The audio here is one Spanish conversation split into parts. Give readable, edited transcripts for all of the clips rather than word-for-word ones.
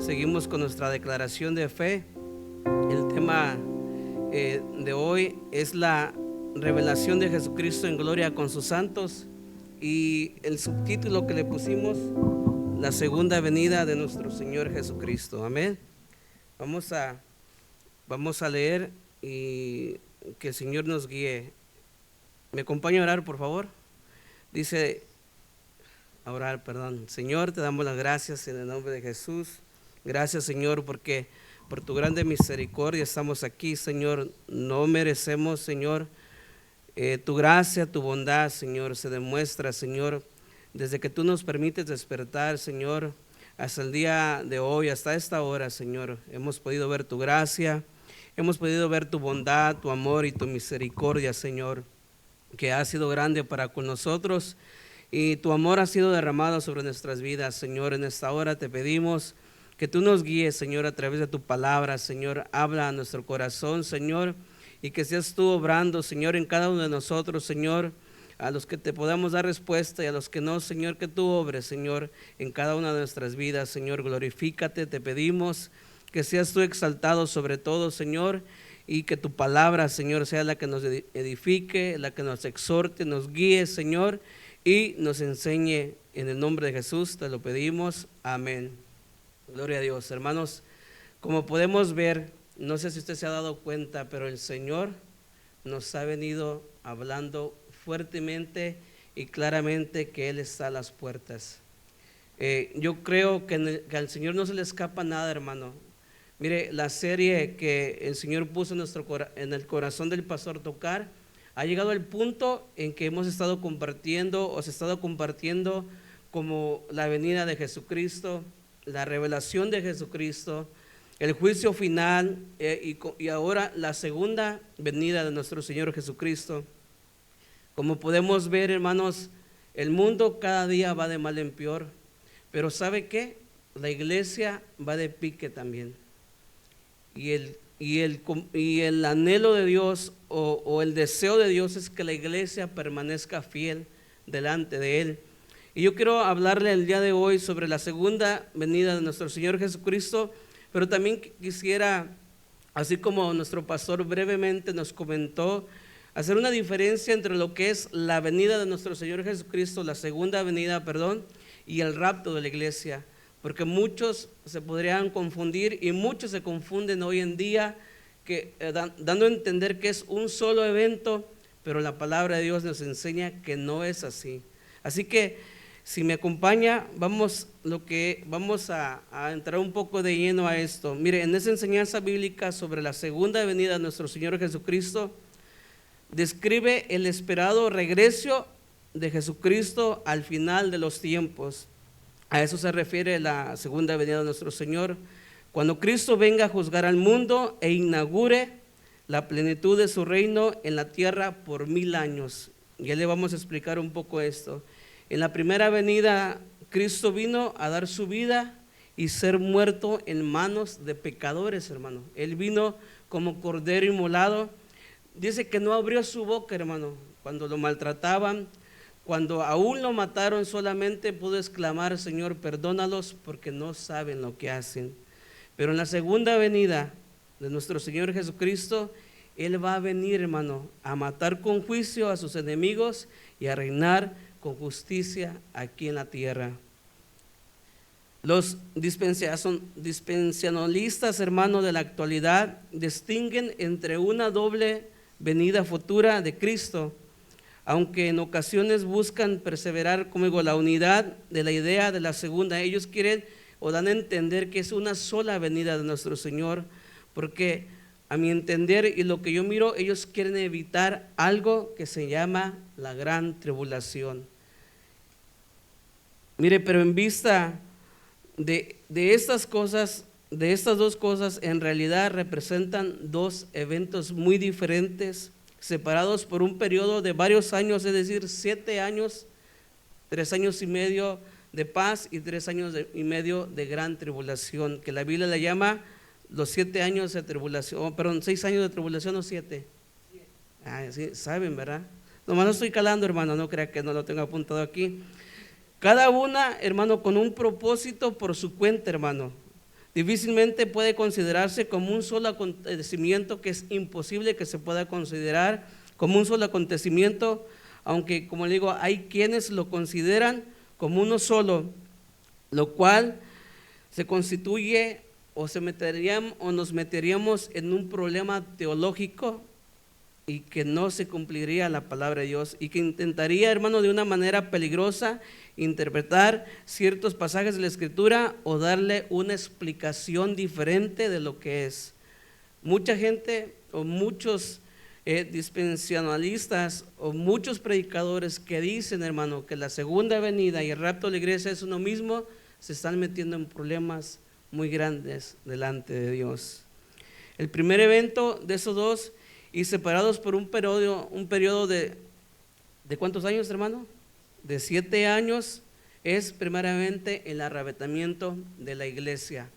Seguimos con nuestra declaración de fe. El tema de hoy es la revelación de Jesucristo en gloria con sus santos, y el subtítulo que le pusimos: la segunda venida de nuestro Señor Jesucristo. Amén. Vamos a leer y que el Señor nos guíe. ¿Me acompaña a orar, por favor? Dice, a orar, perdón. Señor, te damos las gracias en el nombre de Jesús. Gracias, Señor, porque por tu grande misericordia estamos aquí, Señor. No merecemos, Señor, tu gracia, tu bondad, Señor, se demuestra, Señor, desde que tú nos permites despertar, Señor, hasta el día de hoy, hasta esta hora, Señor. Hemos podido ver tu gracia, hemos podido ver tu bondad, tu amor y tu misericordia, Señor, que ha sido grande para con nosotros, y tu amor ha sido derramado sobre nuestras vidas, Señor. En esta hora te pedimos que tú nos guíes, Señor, a través de tu palabra, Señor. Habla a nuestro corazón, Señor, y que seas tú obrando, Señor, en cada uno de nosotros, Señor, a los que te podamos dar respuesta y a los que no, Señor, que tú obres, Señor, en cada una de nuestras vidas, Señor. Glorifícate, te pedimos que seas tú exaltado sobre todo, Señor, y que tu palabra, Señor, sea la que nos edifique, la que nos exhorte, nos guíe, Señor, y nos enseñe. En el nombre de Jesús te lo pedimos, amén. Gloria a Dios. Hermanos, como podemos ver, no sé si usted se ha dado cuenta, pero el Señor nos ha venido hablando fuertemente y claramente que Él está a las puertas. Yo creo que al Señor no se le escapa nada, hermano. Mire, la serie que el Señor puso en el corazón del pastor tocar ha llegado al punto en que hemos estado compartiendo, o se ha estado compartiendo, como la venida de Jesucristo, la revelación de Jesucristo, el juicio final, y ahora la segunda venida de nuestro Señor Jesucristo. Como podemos ver, hermanos, el mundo cada día va de mal en peor, pero ¿sabe qué? La iglesia va de pique también. Y el anhelo de Dios o el deseo de Dios es que la iglesia permanezca fiel delante de Él. Y yo quiero hablarle el día de hoy sobre la segunda venida de nuestro Señor Jesucristo, pero también quisiera, así como nuestro pastor brevemente nos comentó, hacer una diferencia entre lo que es la venida de nuestro Señor Jesucristo, la segunda venida, y el rapto de la iglesia, porque muchos se podrían confundir y muchos se confunden hoy en día, dando a entender que es un solo evento, pero la palabra de Dios nos enseña que no es así. Así que, si me acompaña, vamos a entrar un poco de lleno a esto. Mire, en esa enseñanza bíblica sobre la segunda venida de nuestro Señor Jesucristo, describe el esperado regreso de Jesucristo al final de los tiempos. A eso se refiere la segunda venida de nuestro Señor, cuando Cristo venga a juzgar al mundo e inaugure la plenitud de su reino en la tierra por 1000 años. Ya le vamos a explicar un poco esto. En la primera venida, Cristo vino a dar su vida y ser muerto en manos de pecadores, hermano. Él vino como cordero inmolado. Dice que no abrió su boca, hermano, cuando lo maltrataban. Cuando aún lo mataron, solamente pudo exclamar: Señor, perdónalos porque no saben lo que hacen. Pero en la segunda venida de nuestro Señor Jesucristo, Él va a venir, hermano, a matar con juicio a sus enemigos y a reinar con justicia aquí en la tierra. Los dispensacionalistas, hermano, de la actualidad distinguen entre una doble venida futura de Cristo, aunque en ocasiones buscan perseverar, como digo, la unidad de la idea de la segunda. Ellos quieren o dan a entender que es una sola venida de nuestro Señor, porque a mi entender y lo que yo miro, ellos quieren evitar algo que se llama la gran tribulación. Mire, pero en vista de estas cosas, de estas dos cosas, en realidad representan dos eventos muy diferentes, separados por un periodo de varios años, es decir, 7 años, 3 años y medio de paz y 3 años y medio de gran tribulación, que la Biblia le llama los 7 años de tribulación, 6 años de tribulación o 7. Sí, saben, ¿verdad? Nomás no estoy calando, hermano, no crea que no lo tengo apuntado aquí. Cada una, hermano, con un propósito por su cuenta, hermano. Difícilmente puede considerarse como un solo acontecimiento, que es imposible que se pueda considerar como un solo acontecimiento, aunque, como le digo, hay quienes lo consideran como uno solo, lo cual se constituye o nos meteríamos en un problema teológico y que no se cumpliría la palabra de Dios, y que intentaría, hermano, de una manera peligrosa interpretar ciertos pasajes de la Escritura o darle una explicación diferente de lo que es. Mucha gente o muchos dispensacionalistas o muchos predicadores que dicen, hermano, que la segunda venida y el rapto de la iglesia es uno mismo, se están metiendo en problemas muy grandes delante de Dios. El primer evento de esos dos, y separados por un periodo de ¿cuántos años, hermano? De 7 años, es primeramente el arrebatamiento de la iglesia.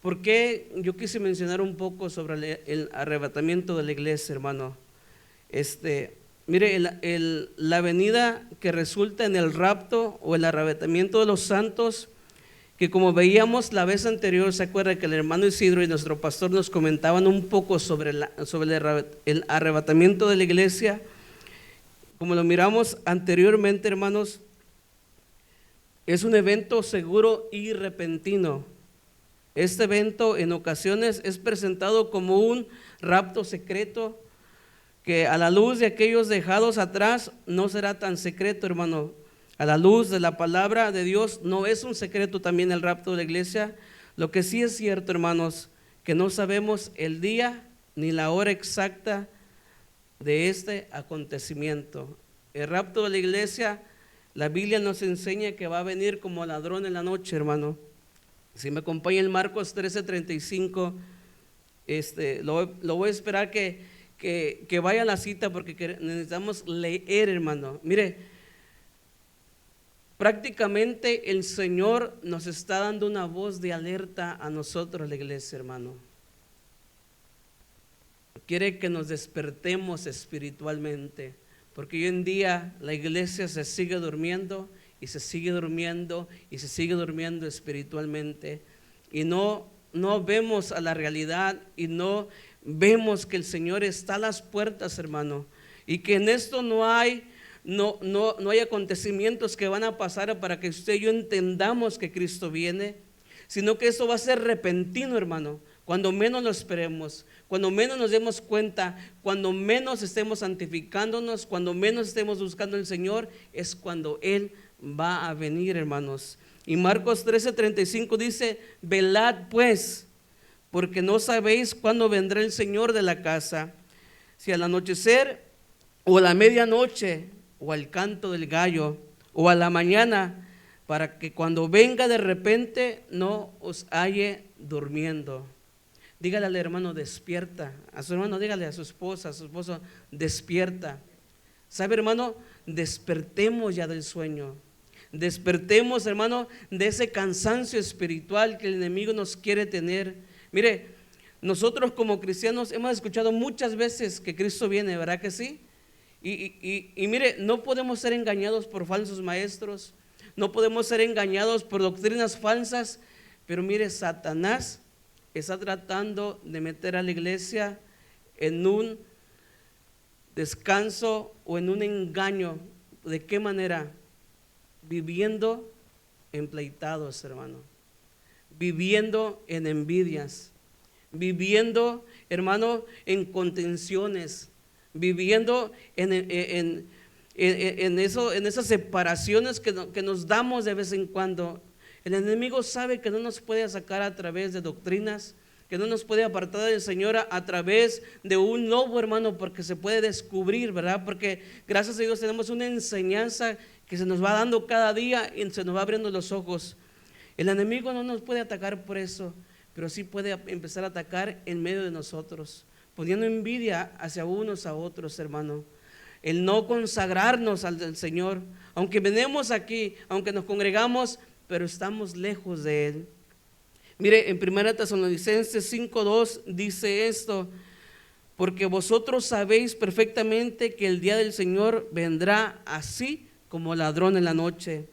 ¿Por qué yo quise mencionar un poco sobre el arrebatamiento de la iglesia, hermano? Mire, la venida que resulta en el rapto o el arrebatamiento de los santos, que como veíamos la vez anterior, se acuerda que el hermano Isidro y nuestro pastor nos comentaban un poco sobre el arrebatamiento de la iglesia. Como lo miramos anteriormente, hermanos, es un evento seguro y repentino. Este evento en ocasiones es presentado como un rapto secreto, que a la luz de aquellos dejados atrás no será tan secreto, hermano. A la luz de la palabra de Dios no es un secreto también el rapto de la iglesia. Lo que sí es cierto, hermanos, que no sabemos el día ni la hora exacta de este acontecimiento. El rapto de la iglesia, la Biblia nos enseña que va a venir como ladrón en la noche, hermano. Si me acompaña en Marcos 13:35, lo voy a esperar que vaya a la cita, porque necesitamos leer, hermano. Mire, prácticamente el Señor nos está dando una voz de alerta a nosotros, la iglesia, hermano. Quiere que nos despertemos espiritualmente, porque hoy en día la iglesia se sigue durmiendo y se sigue durmiendo y se sigue durmiendo espiritualmente, y no vemos a la realidad y no vemos que el Señor está a las puertas, hermano, y que en esto no hay acontecimientos que van a pasar para que usted y yo entendamos que Cristo viene, sino que eso va a ser repentino, hermano, cuando menos lo esperemos, cuando menos nos demos cuenta, cuando menos estemos santificándonos, cuando menos estemos buscando al Señor, es cuando Él va a venir, hermanos. Y Marcos 13:35 dice: velad pues, porque no sabéis cuándo vendrá el Señor de la casa, si al anochecer o a la medianoche, o al canto del gallo, o a la mañana, para que cuando venga de repente no os halle durmiendo. Dígale al hermano: despierta. A su hermano dígale, a su esposa, a su esposo: despierta. ¿Sabe, hermano? Despertemos ya del sueño. Despertemos, hermano, de ese cansancio espiritual que el enemigo nos quiere tener. Mire, nosotros como cristianos hemos escuchado muchas veces que Cristo viene, ¿verdad que sí? Y mire, no podemos ser engañados por falsos maestros, no podemos ser engañados por doctrinas falsas, pero mire, Satanás está tratando de meter a la iglesia en un descanso o en un engaño. ¿De qué manera? Viviendo en pleitados, hermano, viviendo en envidias, viviendo, hermano, en contenciones, viviendo en esas separaciones que nos damos de vez en cuando. El enemigo sabe que no nos puede sacar a través de doctrinas, que no nos puede apartar del Señor a través de un lobo, hermano, porque se puede descubrir, ¿verdad? Porque gracias a Dios tenemos una enseñanza que se nos va dando cada día y se nos va abriendo los ojos. El enemigo no nos puede atacar por eso, pero sí puede empezar a atacar en medio de nosotros, poniendo envidia hacia unos a otros, hermano. El no consagrarnos al Señor, aunque venimos aquí, aunque nos congregamos, pero estamos lejos de Él. Mire, en 1 Tesalonicenses 5:2 dice esto: porque vosotros sabéis perfectamente que el día del Señor vendrá así como ladrón en la noche.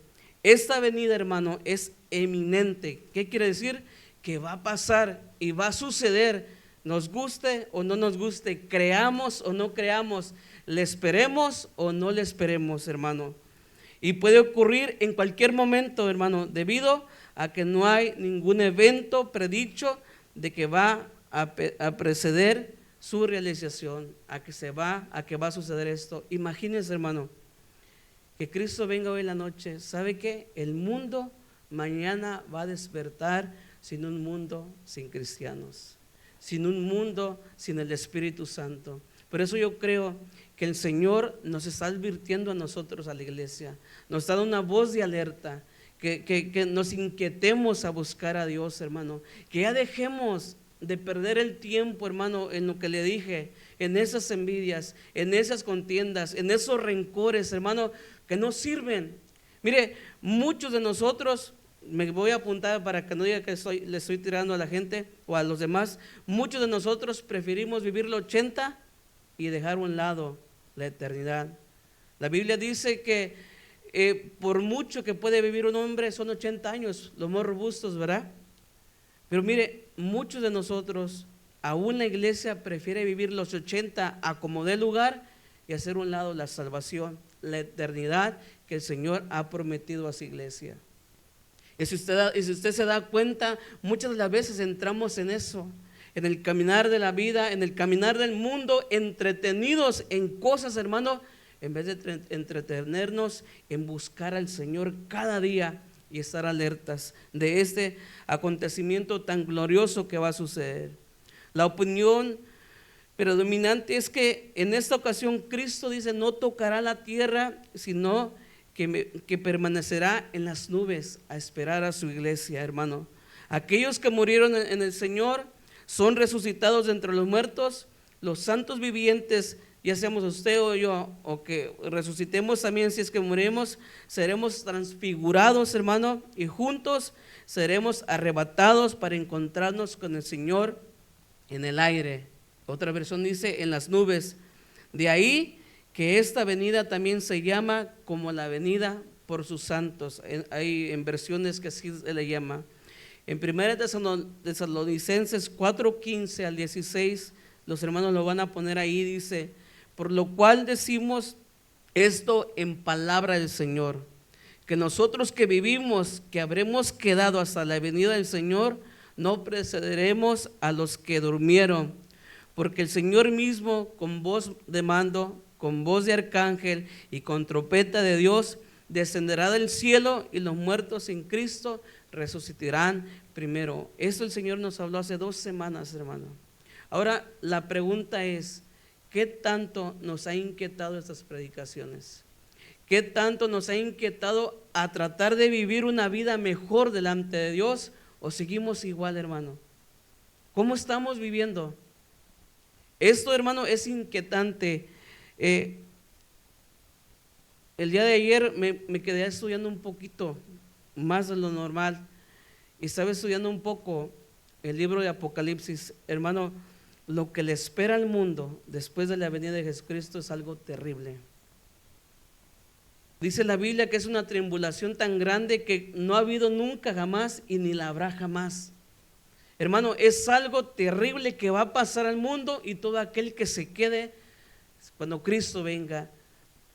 Esta venida, hermano, es eminente. ¿Qué quiere decir? que va a pasar y va a suceder, nos guste o no nos guste, creamos o no creamos, le esperemos o no le esperemos, hermano. Y puede ocurrir en cualquier momento, hermano, debido a que no hay ningún evento predicho de que va a preceder su realización, a que va a suceder esto. Imagínense, hermano, que Cristo venga hoy en la noche. ¿Sabe qué? El mundo mañana va a despertar sin un mundo sin cristianos, sin un mundo sin el Espíritu Santo. Por eso yo creo que el Señor nos está advirtiendo a nosotros, a la iglesia, nos está dando una voz de alerta, que nos inquietemos a buscar a Dios, hermano, que ya dejemos de perder el tiempo, hermano, en lo que le dije, en esas envidias, en esas contiendas, en esos rencores, hermano, que no sirven. Mire, muchos de nosotros, me voy a apuntar para que no diga que le estoy tirando a la gente o a los demás, muchos de nosotros preferimos vivir los 80 y dejar a un lado la eternidad. La Biblia dice que por mucho que puede vivir un hombre son 80 años, los más robustos, ¿verdad? Pero mire, muchos de nosotros, aún la iglesia prefiere vivir los 80 a como dé lugar y hacer a un lado la salvación, la eternidad que el Señor ha prometido a su iglesia. Y si usted se da cuenta, muchas de las veces entramos en eso, en el caminar de la vida, en el caminar del mundo, entretenidos en cosas, hermano, en vez de entretenernos en buscar al Señor cada día y estar alertas de este acontecimiento tan glorioso que va a suceder. La opinión predominante es que en esta ocasión Cristo dice: no tocará la tierra, sino que permanecerá en las nubes a esperar a su iglesia, hermano. Aquellos que murieron en el Señor son resucitados de entre los muertos. Los santos vivientes, ya seamos usted o yo, o que resucitemos también si es que morimos, seremos transfigurados, hermano, y juntos seremos arrebatados para encontrarnos con el Señor en el aire. Otra versión dice en las nubes. De ahí que esta venida también se llama como la venida por sus santos. Hay en versiones que así se le llama. En 1 Tesalonicenses 4:15 al 16, los hermanos lo van a poner ahí, dice: por lo cual decimos esto en palabra del Señor, que nosotros que vivimos, que habremos quedado hasta la venida del Señor, no precederemos a los que durmieron, porque el Señor mismo, con voz de mando, con voz de arcángel y con trompeta de Dios, descenderá del cielo, y los muertos en Cristo resucitarán primero. Esto el Señor nos habló hace 2 semanas, hermano. Ahora la pregunta es: ¿qué tanto nos ha inquietado estas predicaciones? ¿Qué tanto nos ha inquietado a tratar de vivir una vida mejor delante de Dios? ¿O seguimos igual, hermano? ¿Cómo estamos viviendo? Esto, hermano, es inquietante. El día de ayer me quedé estudiando un poquito más de lo normal y estaba estudiando un poco el libro de Apocalipsis. Hermano, lo que le espera al mundo después de la venida de Jesucristo es algo terrible. Dice la Biblia que es una tribulación tan grande que no ha habido nunca jamás y ni la habrá jamás. Hermano, es algo terrible que va a pasar al mundo y todo aquel que se quede cuando Cristo venga.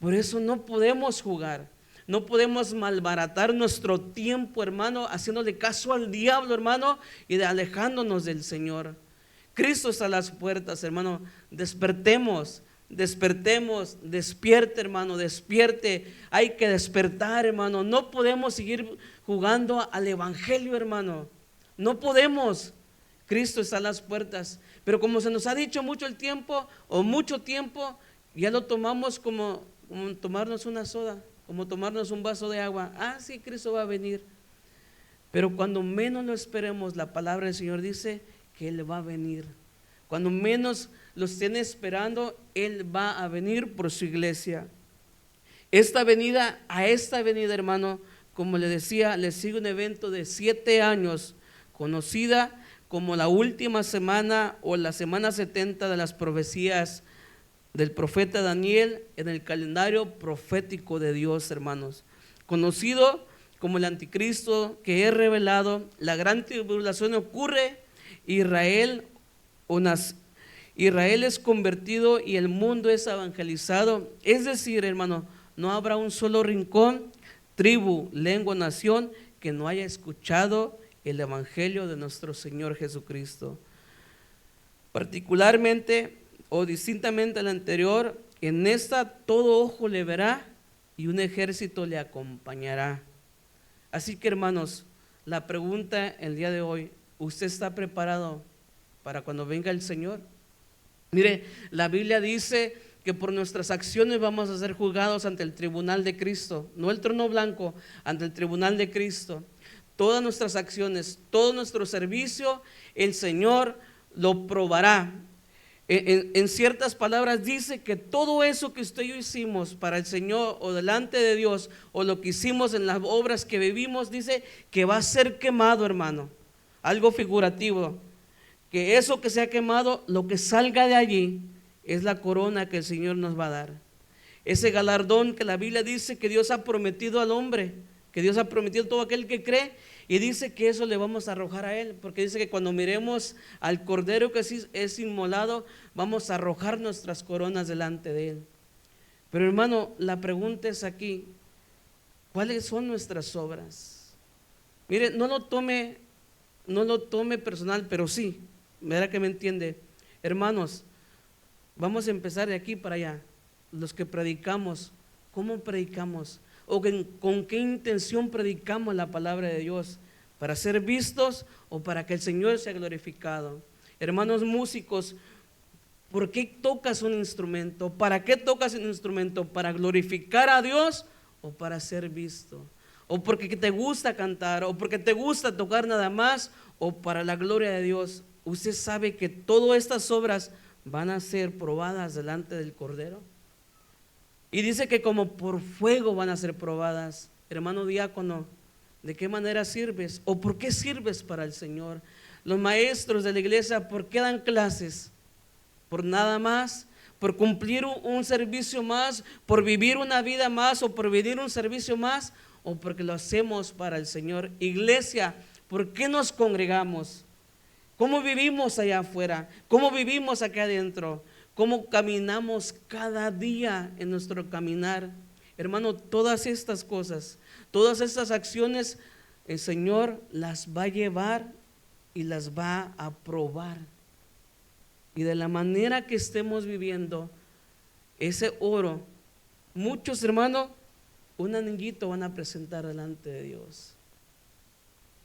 Por eso no podemos jugar, no podemos malbaratar nuestro tiempo, hermano, haciéndole caso al diablo, hermano, y alejándonos del Señor. Cristo está a las puertas, hermano. Despertemos, despierte, hermano, despierte. Hay que despertar, hermano. No podemos seguir jugando al evangelio, hermano. No podemos. Cristo está a las puertas. Pero como se nos ha dicho mucho tiempo, ya lo tomamos como tomarnos una soda, como tomarnos un vaso de agua. Ah, sí, Cristo va a venir. Pero cuando menos lo esperemos, la palabra del Señor dice que Él va a venir. Cuando menos lo estén esperando, Él va a venir por su iglesia. A esta venida, hermano, como le decía, le sigue un evento de 7 años, conocida como la última semana o la semana 70 de las profecías del profeta Daniel en el calendario profético de Dios, hermanos. Conocido como el anticristo que es revelado, la gran tribulación ocurre, Israel es convertido y el mundo es evangelizado. Es decir, hermano, no habrá un solo rincón, tribu, lengua, nación que no haya escuchado el evangelio de nuestro Señor Jesucristo. Particularmente o distintamente al anterior, en esta todo ojo le verá y un ejército le acompañará. Así que, hermanos, la pregunta el día de hoy: ¿usted está preparado para cuando venga el Señor? Mire, la Biblia dice que por nuestras acciones vamos a ser juzgados ante el tribunal de Cristo, no el trono blanco, ante el tribunal de Cristo. Todas nuestras acciones, todo nuestro servicio, el Señor lo probará. En ciertas palabras dice que todo eso que usted y yo hicimos para el Señor o delante de Dios, o lo que hicimos en las obras que vivimos, dice que va a ser quemado, hermano. Algo figurativo, que eso que se ha quemado, lo que salga de allí es la corona que el Señor nos va a dar. Ese galardón que la Biblia dice que Dios ha prometido al hombre, que Dios ha prometido a todo aquel que cree, y dice que eso le vamos a arrojar a él, porque dice que cuando miremos al Cordero que es inmolado, vamos a arrojar nuestras coronas delante de él. Pero, hermano, la pregunta es aquí: ¿cuáles son nuestras obras? Mire, no lo tome personal, pero sí, verá que me entiende. Hermanos, vamos a empezar de aquí para allá. Los que predicamos, ¿cómo predicamos? ¿O con qué intención predicamos la palabra de Dios? ¿Para ser vistos o para que el Señor sea glorificado? Hermanos músicos, ¿por qué tocas un instrumento? ¿Para qué tocas un instrumento? ¿Para glorificar a Dios o para ser visto? ¿O porque te gusta cantar? ¿O porque te gusta tocar nada más? ¿O para la gloria de Dios? Usted sabe que todas estas obras van a ser probadas delante del Cordero. Y dice que como por fuego van a ser probadas. Hermano diácono, ¿de qué manera sirves? ¿O por qué sirves para el Señor? Los maestros de la iglesia, ¿por qué dan clases? ¿Por nada más? ¿Por cumplir un servicio más? ¿Por vivir una vida más? ¿O por vivir un servicio más? ¿O porque lo hacemos para el Señor? Iglesia, ¿por qué nos congregamos? ¿Cómo vivimos allá afuera? ¿Cómo vivimos acá adentro? ¿Cómo caminamos cada día en nuestro caminar? Hermano, todas estas cosas, todas estas acciones, el Señor las va a llevar y las va a probar. Y de la manera que estemos viviendo ese oro, muchos, hermanos, un anillito van a presentar delante de Dios,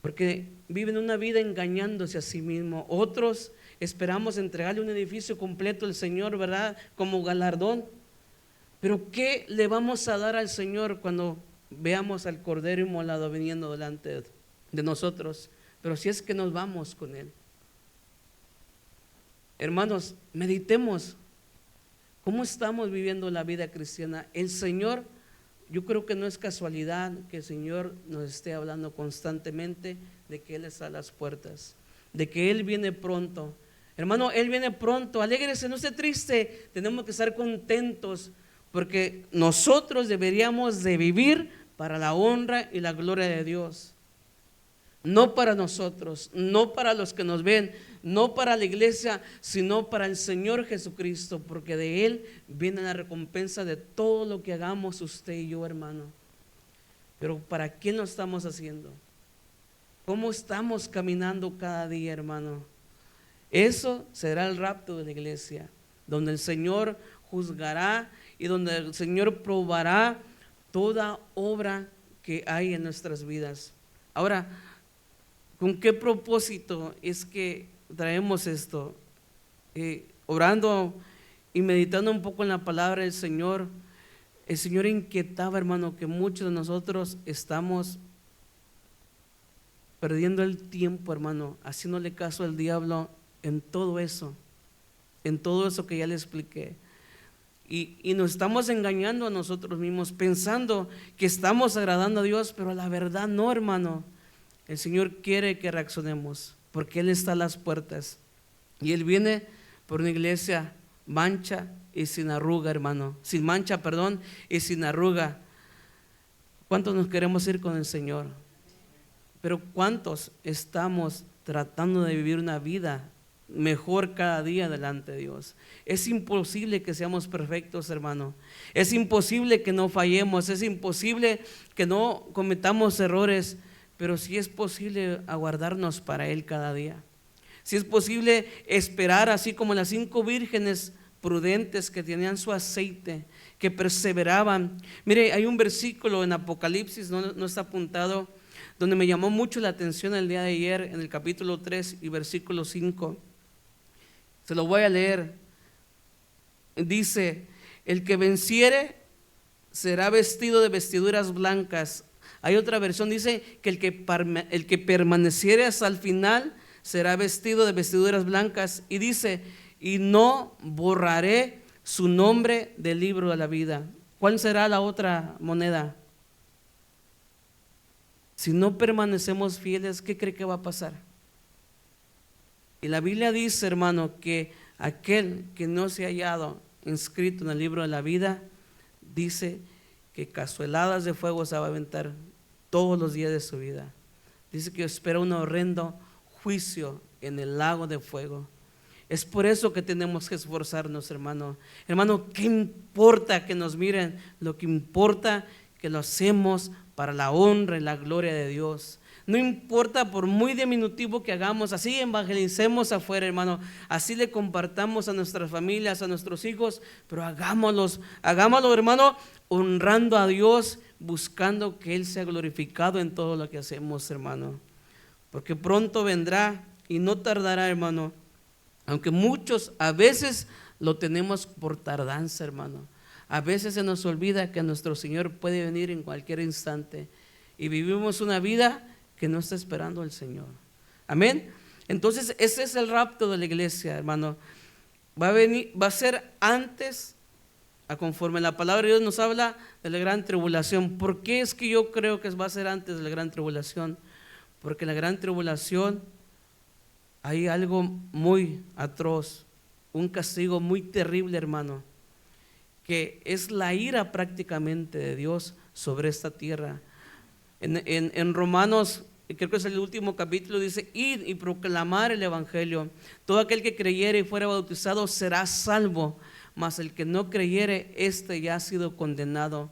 porque viven una vida engañándose a sí mismos. Otros esperamos entregarle un edificio completo al Señor, ¿verdad? Como galardón. Pero ¿qué le vamos a dar al Señor cuando veamos al Cordero inmolado viniendo delante de nosotros? Pero si es que nos vamos con Él. Hermanos, meditemos cómo estamos viviendo la vida cristiana. El Señor, yo creo que no es casualidad que el Señor nos esté hablando constantemente de que Él está a las puertas, de que Él viene pronto. Hermano, Él viene pronto, alégrese, no esté triste, tenemos que estar contentos, porque nosotros deberíamos de vivir para la honra y la gloria de Dios. No para nosotros, no para los que nos ven, no para la iglesia, sino para el Señor Jesucristo, porque de Él viene la recompensa de todo lo que hagamos usted y yo, hermano. Pero ¿para quién lo estamos haciendo? ¿Cómo estamos caminando cada día, hermano? Eso será el rapto de la iglesia, donde el Señor juzgará y donde el Señor probará toda obra que hay en nuestras vidas. Ahora, ¿con qué propósito es que traemos esto? Orando y meditando un poco en la palabra del Señor, el Señor inquietaba, hermano, que muchos de nosotros estamos perdiendo el tiempo, hermano, haciéndole caso al diablo en todo eso que ya le expliqué. Y nos estamos engañando a nosotros mismos, pensando que estamos agradando a Dios, pero la verdad no, hermano. El Señor quiere que reaccionemos, porque Él está a las puertas. Y Él viene por una iglesia mancha y sin arruga, hermano. Sin mancha, perdón, y sin arruga. ¿Cuántos nos queremos ir con el Señor? Pero ¿cuántos estamos tratando de vivir una vida mejor cada día delante de Dios? Es imposible que seamos perfectos, hermano. Es imposible que no fallemos. Es imposible que no cometamos errores. Pero sí es posible aguardarnos para Él cada día. Sí es posible esperar, así como las 5 vírgenes prudentes que tenían su aceite, que perseveraban. Mire, hay un versículo en Apocalipsis, no está apuntado, donde me llamó mucho la atención el día de ayer, en el capítulo 3 y versículo 5. Se lo voy a leer. Dice: el que venciere será vestido de vestiduras blancas. Hay otra versión, dice que el que permaneciere hasta el final será vestido de vestiduras blancas. Y dice: y no borraré su nombre del libro de la vida. ¿Cuál será la otra moneda? Si no permanecemos fieles, ¿qué cree que va a pasar? Y la Biblia dice, hermano, que aquel que no se ha hallado inscrito en el libro de la vida, dice que cazueladas de fuego se va a aventar todos los días de su vida. Dice que espera un horrendo juicio en el lago de fuego. Es por eso que tenemos que esforzarnos, hermano. Hermano, ¿qué importa que nos miren? Lo que importa que lo hacemos para la honra y la gloria de Dios. No importa por muy diminutivo que hagamos, así evangelicemos afuera, hermano, así le compartamos a nuestras familias, a nuestros hijos, pero hagámoslo, hermano, honrando a Dios, buscando que Él sea glorificado en todo lo que hacemos, hermano. Porque pronto vendrá y no tardará, hermano, aunque muchos a veces lo tenemos por tardanza, hermano. A veces se nos olvida que nuestro Señor puede venir en cualquier instante y vivimos una vida que no está esperando al Señor. Amén. Entonces ese es el rapto de la iglesia, hermano. Va a ser antes, conforme la palabra de Dios nos habla de la gran tribulación. ¿Por qué es que yo creo que va a ser antes de la gran tribulación? Porque en la gran tribulación hay algo muy atroz, un castigo muy terrible, hermano, que es la ira prácticamente de Dios sobre esta tierra. En Romanos, creo que es el último capítulo, dice: id y proclamar el evangelio. Todo aquel que creyere y fuera bautizado será salvo, mas el que no creyere, este ya ha sido condenado.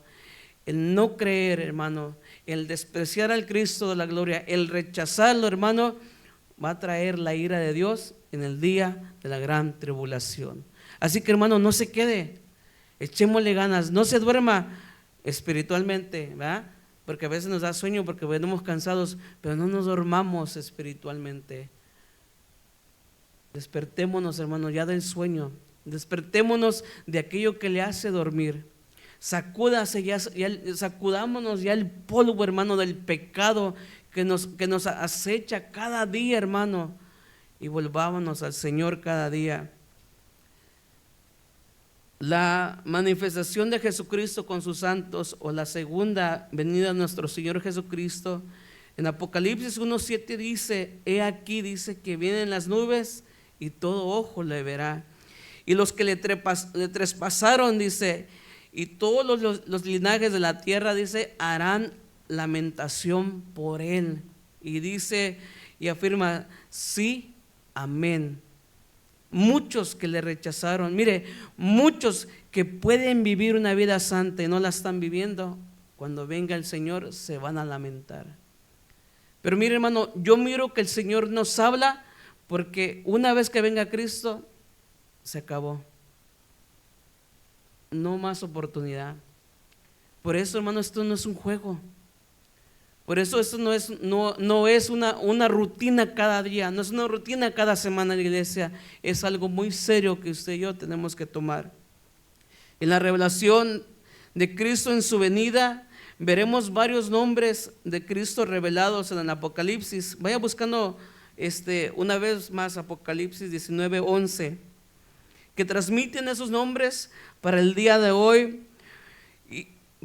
El no creer, hermano, el despreciar al Cristo de la gloria, el rechazarlo, hermano, va a traer la ira de Dios en el día de la gran tribulación. Así que, hermano, no se quede, echémosle ganas, no se duerma espiritualmente, ¿verdad? Porque a veces nos da sueño porque venimos cansados, pero no nos dormamos espiritualmente. Despertémonos, hermano, ya del sueño, despertémonos de aquello que le hace dormir. Sacudámonos ya el polvo, hermano, del pecado que nos acecha cada día, hermano, y volvámonos al Señor cada día. La manifestación de Jesucristo con sus santos, o la segunda venida de nuestro Señor Jesucristo, en Apocalipsis 1:7 dice: he aquí, dice, que vienen las nubes y todo ojo le verá. Y los que le traspasaron, dice, y todos los linajes de la tierra, dice, harán lamentación por él. Y dice y afirma: sí, amén. Muchos que le rechazaron, mire, muchos que pueden vivir una vida santa y no la están viviendo, cuando venga el Señor se van a lamentar. Pero mire, hermano, yo miro que el Señor nos habla, porque una vez que venga Cristo, se acabó. No más oportunidad. Por eso, hermano, esto no es un juego. Por eso esto no es una rutina cada día, no es una rutina cada semana en la iglesia. Es algo muy serio que usted y yo tenemos que tomar. En la revelación de Cristo en su venida, veremos varios nombres de Cristo revelados en el Apocalipsis. Vaya buscando una vez más Apocalipsis 19:11, que transmiten esos nombres para el día de hoy,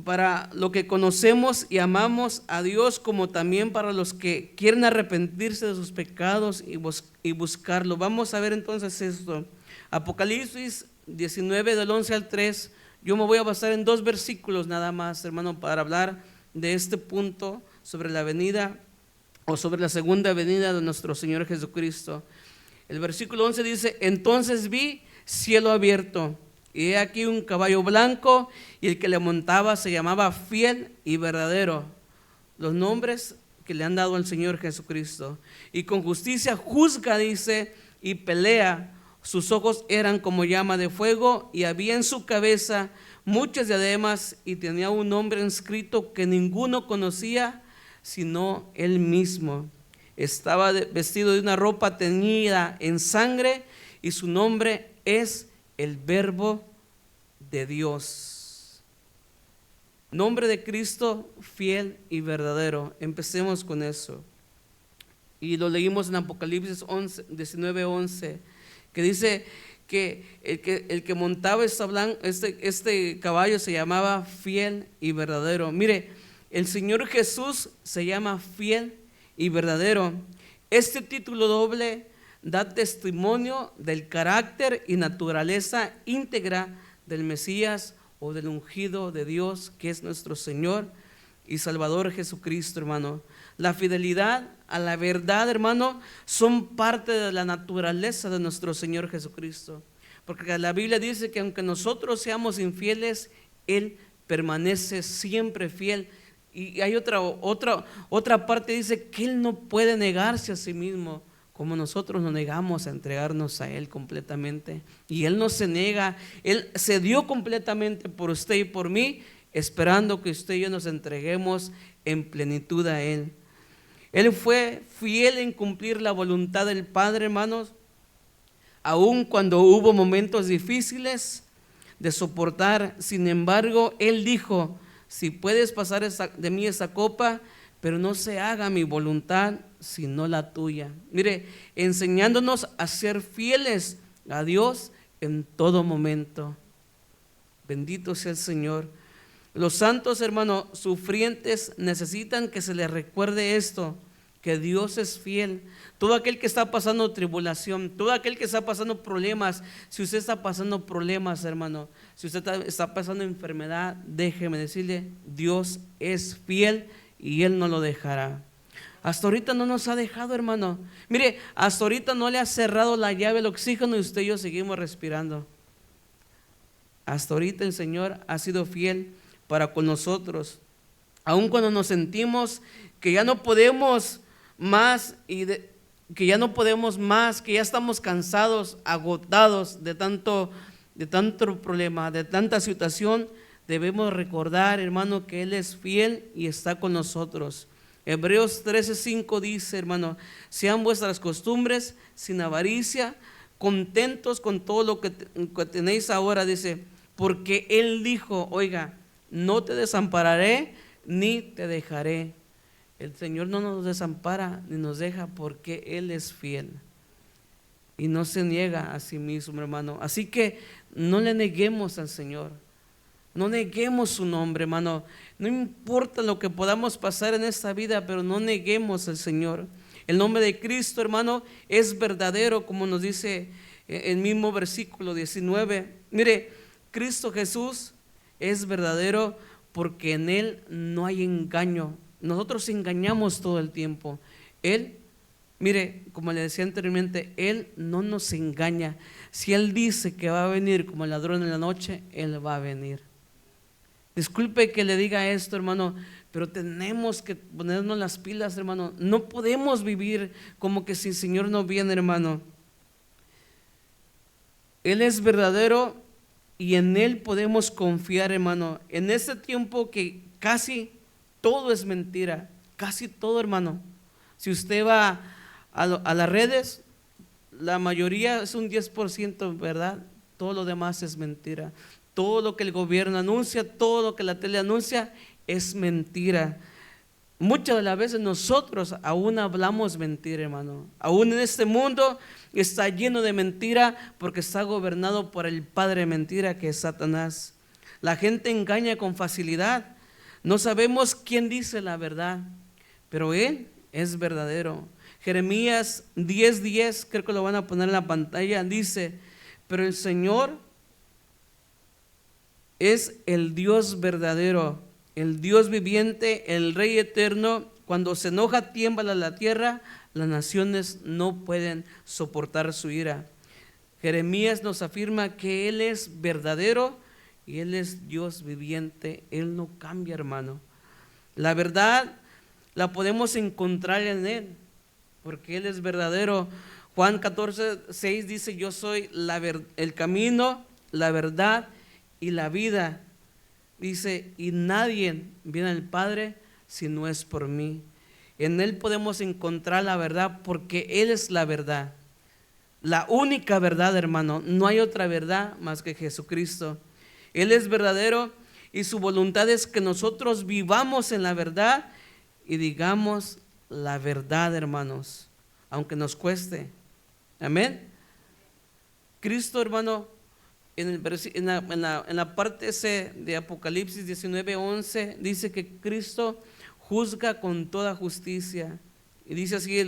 para lo que conocemos y amamos a Dios, como también para los que quieren arrepentirse de sus pecados y buscarlo. Vamos a ver entonces esto. Apocalipsis 19 del 11 al 3. Yo me voy a basar en 2 versículos nada más, hermano, para hablar de este punto sobre la venida o sobre la segunda venida de nuestro Señor Jesucristo. El versículo 11 dice: entonces vi cielo abierto, y he aquí un caballo blanco, y el que le montaba se llamaba Fiel y Verdadero. Los nombres que le han dado al Señor Jesucristo. Y con justicia juzga, dice, y pelea. Sus ojos eran como llama de fuego, y había en su cabeza muchas diademas, y tenía un nombre inscrito que ninguno conocía sino él mismo. Estaba vestido de una ropa teñida en sangre, y su nombre es el Verbo de Dios. Nombre de Cristo, fiel y verdadero. Empecemos con eso. Y lo leímos en Apocalipsis 19:11, que dice que el que montaba este caballo se llamaba fiel y verdadero. Mire, el Señor Jesús se llama fiel y verdadero. Este título doble da testimonio del carácter y naturaleza íntegra del Mesías o del ungido de Dios, que es nuestro Señor y Salvador Jesucristo, hermano. La fidelidad a la verdad, hermano, son parte de la naturaleza de nuestro Señor Jesucristo, porque la Biblia dice que aunque nosotros seamos infieles, Él permanece siempre fiel. Y hay otra parte, dice que Él no puede negarse a sí mismo, como nosotros nos negamos a entregarnos a Él completamente. Y Él no se niega, Él se dio completamente por usted y por mí, esperando que usted y yo nos entreguemos en plenitud a Él. Él fue fiel en cumplir la voluntad del Padre, hermanos, aun cuando hubo momentos difíciles de soportar. Sin embargo, Él dijo: si puedes pasar de mí esa copa, pero no se haga mi voluntad sino la tuya. Mire, enseñándonos a ser fieles a Dios en todo momento. Bendito sea el Señor. Los santos, hermanos, sufrientes necesitan que se les recuerde esto, que Dios es fiel. Todo aquel que está pasando tribulación, todo aquel que está pasando problemas, si usted está pasando problemas, hermano, si usted está pasando enfermedad, déjeme decirle, Dios es fiel y Él no lo dejará. Hasta ahorita no nos ha dejado, hermano. Mire, hasta ahorita no le ha cerrado la llave del oxígeno y usted y yo seguimos respirando. Hasta ahorita el Señor ha sido fiel para con nosotros, aun cuando nos sentimos que ya no podemos más que ya estamos cansados, agotados de tanto problema, de tanta situación. Debemos recordar, hermano, que Él es fiel y está con nosotros. Hebreos 13:5 dice, hermano: sean vuestras costumbres sin avaricia, contentos con todo lo que tenéis ahora, dice, porque Él dijo, oiga, no te desampararé ni te dejaré. El Señor no nos desampara ni nos deja, porque Él es fiel y no se niega a sí mismo, hermano. Así que no le neguemos al Señor, no neguemos su nombre, hermano. No importa lo que podamos pasar en esta vida, pero no neguemos al Señor. El nombre de Cristo, hermano, es verdadero, como nos dice el mismo versículo 19. Mire, Cristo Jesús es verdadero porque en Él no hay engaño. Nosotros engañamos todo el tiempo. Él, mire, como le decía anteriormente, Él no nos engaña. Si Él dice que va a venir como el ladrón en la noche, Él va a venir. Disculpe que le diga esto, hermano, pero tenemos que ponernos las pilas, hermano. No podemos vivir como que si el Señor no viene, hermano. Él es verdadero y en Él podemos confiar, hermano. En este tiempo que casi todo es mentira, casi todo, hermano. Si usted va a las redes, la mayoría es un 10%, ¿verdad? Todo lo demás es mentira. Todo lo que el gobierno anuncia, todo lo que la tele anuncia es mentira. Muchas de las veces nosotros aún hablamos mentira, hermano. Aún en este mundo está lleno de mentira porque está gobernado por el padre de mentira, que es Satanás. La gente engaña con facilidad. No sabemos quién dice la verdad, pero Él es verdadero. Jeremías 10:10, creo que lo van a poner en la pantalla, dice: pero el Señor es el Dios verdadero, el Dios viviente, el Rey eterno. Cuando se enoja, tiembla la tierra, las naciones no pueden soportar su ira. Jeremías nos afirma que Él es verdadero y Él es Dios viviente. Él no cambia, hermano. La verdad la podemos encontrar en Él, porque Él es verdadero. Juan 14:6 dice: yo soy el camino, la verdad y la vida. Dice: y nadie viene al Padre si no es por mí. En Él podemos encontrar la verdad, porque Él es la verdad, la única verdad, hermano. No hay otra verdad más que Jesucristo. Él es verdadero y su voluntad es que nosotros vivamos en la verdad y digamos la verdad, hermanos, aunque nos cueste. Amén. Cristo, hermano, en la parte C de Apocalipsis 19:11 dice que Cristo juzga con toda justicia. Y dice así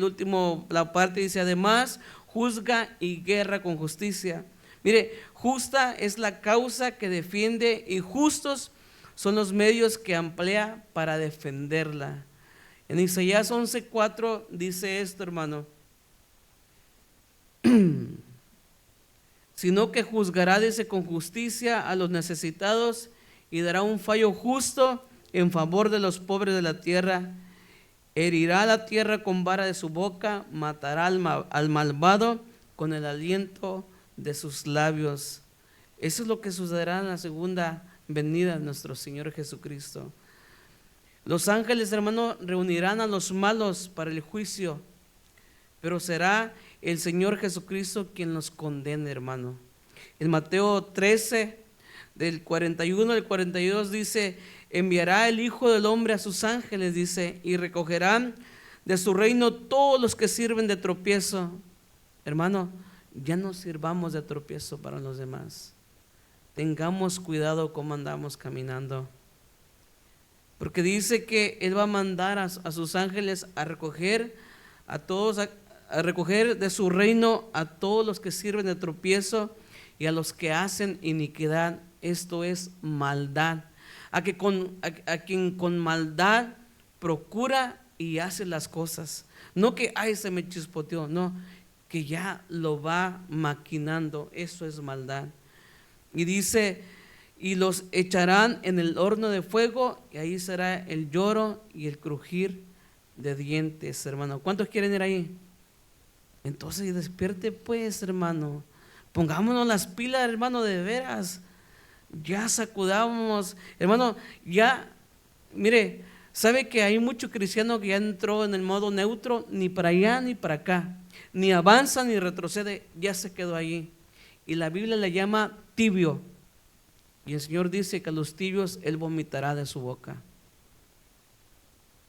la parte dice: además juzga y guerra con justicia. Mire, justa es la causa que defiende y justos son los medios que emplea para defenderla. En Isaías 11:4 dice esto, hermano: sino que juzgará, dice, con justicia a los necesitados y dará un fallo justo en favor de los pobres de la tierra. Herirá la tierra con vara de su boca, matará al malvado con el aliento de sus labios. Eso es lo que sucederá en la segunda venida de nuestro Señor Jesucristo. Los ángeles, hermano, reunirán a los malos para el juicio, pero será el Señor Jesucristo quien los condene, hermano. En Mateo 13, del 41 al 42 dice: enviará el Hijo del Hombre a sus ángeles, dice, y recogerán de su reino todos los que sirven de tropiezo. Hermano, ya no sirvamos de tropiezo para los demás. Tengamos cuidado cómo andamos caminando, porque dice que Él va a mandar a sus ángeles a recoger a todos, a recoger de su reino a todos los que sirven de tropiezo y a los que hacen iniquidad, esto es maldad, a quien con maldad procura y hace las cosas. No que ay, se me chispoteó, no, que ya lo va maquinando. Eso es maldad. Y dice: y los echarán en el horno de fuego, y ahí será el lloro y el crujir de dientes, hermano. ¿Cuántos quieren ir ahí? Entonces despierte pues, hermano. Pongámonos las pilas, hermano, de veras. Ya sacudamos, hermano. Ya, mire, sabe que hay mucho cristiano que ya entró en el modo neutro, ni para allá ni para acá, ni avanza ni retrocede, ya se quedó ahí. Y la Biblia le llama tibio. Y el Señor dice que a los tibios Él vomitará de su boca.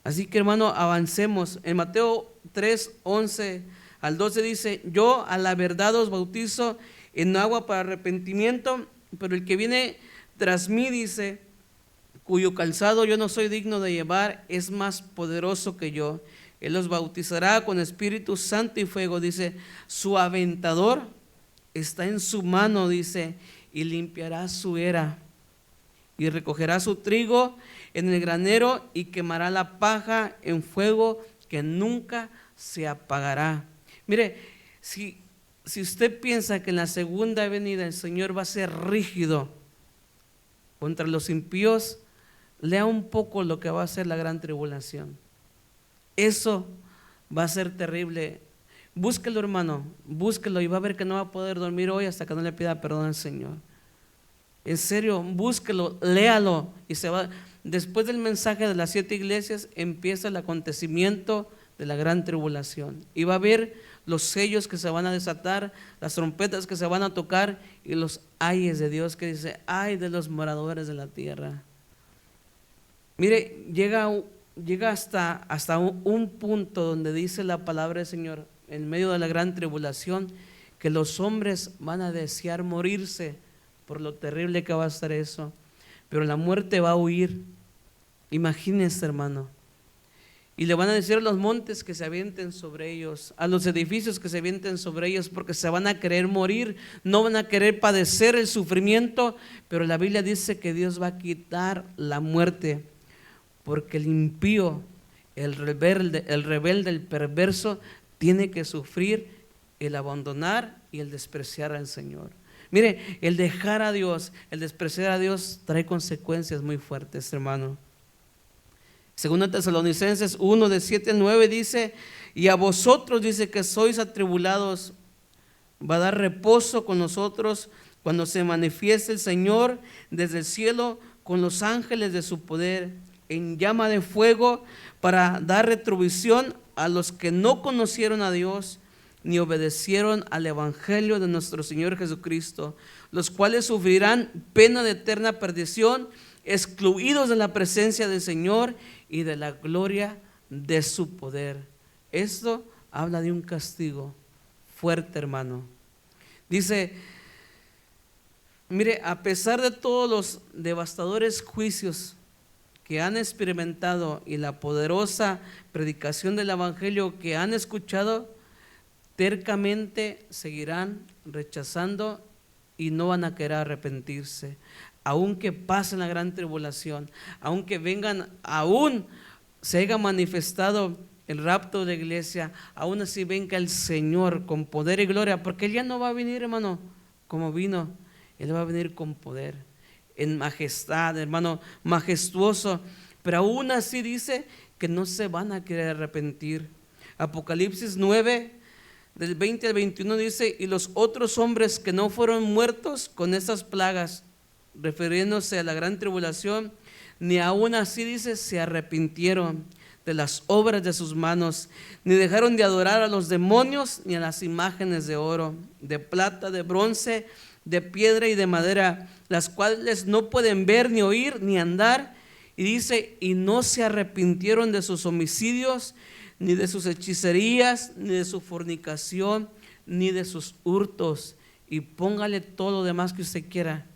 Así que, hermano, avancemos. En Mateo 3:11 al 12 dice: yo a la verdad os bautizo en agua para arrepentimiento, pero el que viene tras mí, dice, cuyo calzado yo no soy digno de llevar, es más poderoso que yo. Él los bautizará con Espíritu Santo y fuego, dice, su aventador está en su mano, dice, y limpiará su era, y recogerá su trigo en el granero, y quemará la paja en fuego que nunca se apagará. Mire, si usted piensa que en la segunda venida el Señor va a ser rígido contra los impíos, lea un poco lo que va a ser la gran tribulación. Eso va a ser terrible. Búsquelo, hermano, búsquelo, y va a ver que no va a poder dormir hoy hasta que no le pida perdón al Señor. En serio, búsquelo, léalo, y se va. Después del mensaje de las 7 iglesias empieza el acontecimiento de la gran tribulación, y va a haber los sellos que se van a desatar, las trompetas que se van a tocar, y los ayes de Dios, que dice: ay de los moradores de la tierra. Mire, llega hasta un punto donde dice la palabra del Señor, en medio de la gran tribulación, que los hombres van a desear morirse por lo terrible que va a estar eso, pero la muerte va a huir. Imagínense, hermano. Y le van a decir a los montes que se avienten sobre ellos, a los edificios que se avienten sobre ellos, porque se van a querer morir, no van a querer padecer el sufrimiento. Pero la Biblia dice que Dios va a quitar la muerte. porque el impío, el rebelde, el perverso, tiene que sufrir el abandonar y el despreciar al Señor. Mire, el dejar a Dios, el despreciar a Dios trae consecuencias muy fuertes, hermano. Segunda Tesalonicenses 1, de 7 al 9 dice: y a vosotros, dice, que sois atribulados, va a dar reposo con nosotros cuando se manifieste el Señor desde el cielo con los ángeles de su poder en llama de fuego, para dar retribución a los que no conocieron a Dios ni obedecieron al evangelio de nuestro Señor Jesucristo, los cuales sufrirán pena de eterna perdición, excluidos de la presencia del Señor y de la gloria de su poder. Esto habla de un castigo fuerte, hermano. Dice, mire, a pesar de todos los devastadores juicios que han experimentado y la poderosa predicación del evangelio que han escuchado, tercamente seguirán rechazando y no van a querer arrepentirse, aunque pasen la gran tribulación, aunque vengan, aún se haya manifestado el rapto de la iglesia, aún así venga el Señor con poder y gloria, porque Él ya no va a venir, hermano, como vino. Él va a venir con poder, en majestad, hermano, majestuoso, pero aún así dice que no se van a querer arrepentir. Apocalipsis 9, del 20 al 21 dice: y los otros hombres que no fueron muertos con esas plagas, refiriéndose a la gran tribulación, ni aún así dice, se arrepintieron de las obras de sus manos, ni dejaron de adorar a los demonios, ni a las imágenes de oro, de plata, de bronce, de piedra y de madera, las cuales no pueden ver, ni oír, ni andar. Y dice, y no se arrepintieron de sus homicidios, ni de sus hechicerías, ni de su fornicación, ni de sus hurtos. Y póngale todo lo demás que usted quiera.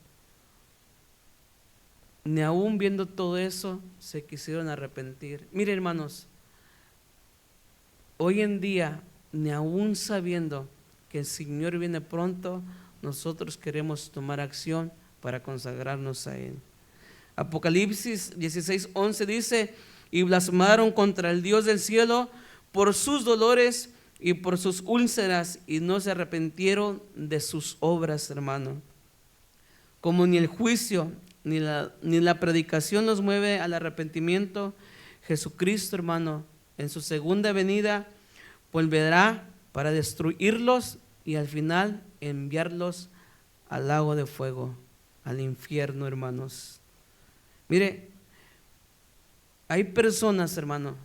Ni aún viendo todo eso se quisieron arrepentir. Mire, hermanos, hoy en día, ni aún sabiendo que el Señor viene pronto, nosotros queremos tomar acción para consagrarnos a Él. Apocalipsis 16, 11 dice: y blasmaron contra el Dios del cielo por sus dolores y por sus úlceras, y no se arrepintieron de sus obras, hermano. Como ni el juicio ni la predicación nos mueve al arrepentimiento, Jesucristo, hermano, en su segunda venida volverá para destruirlos y al final enviarlos al lago de fuego, al infierno, hermanos. Mire, hay personas, hermano,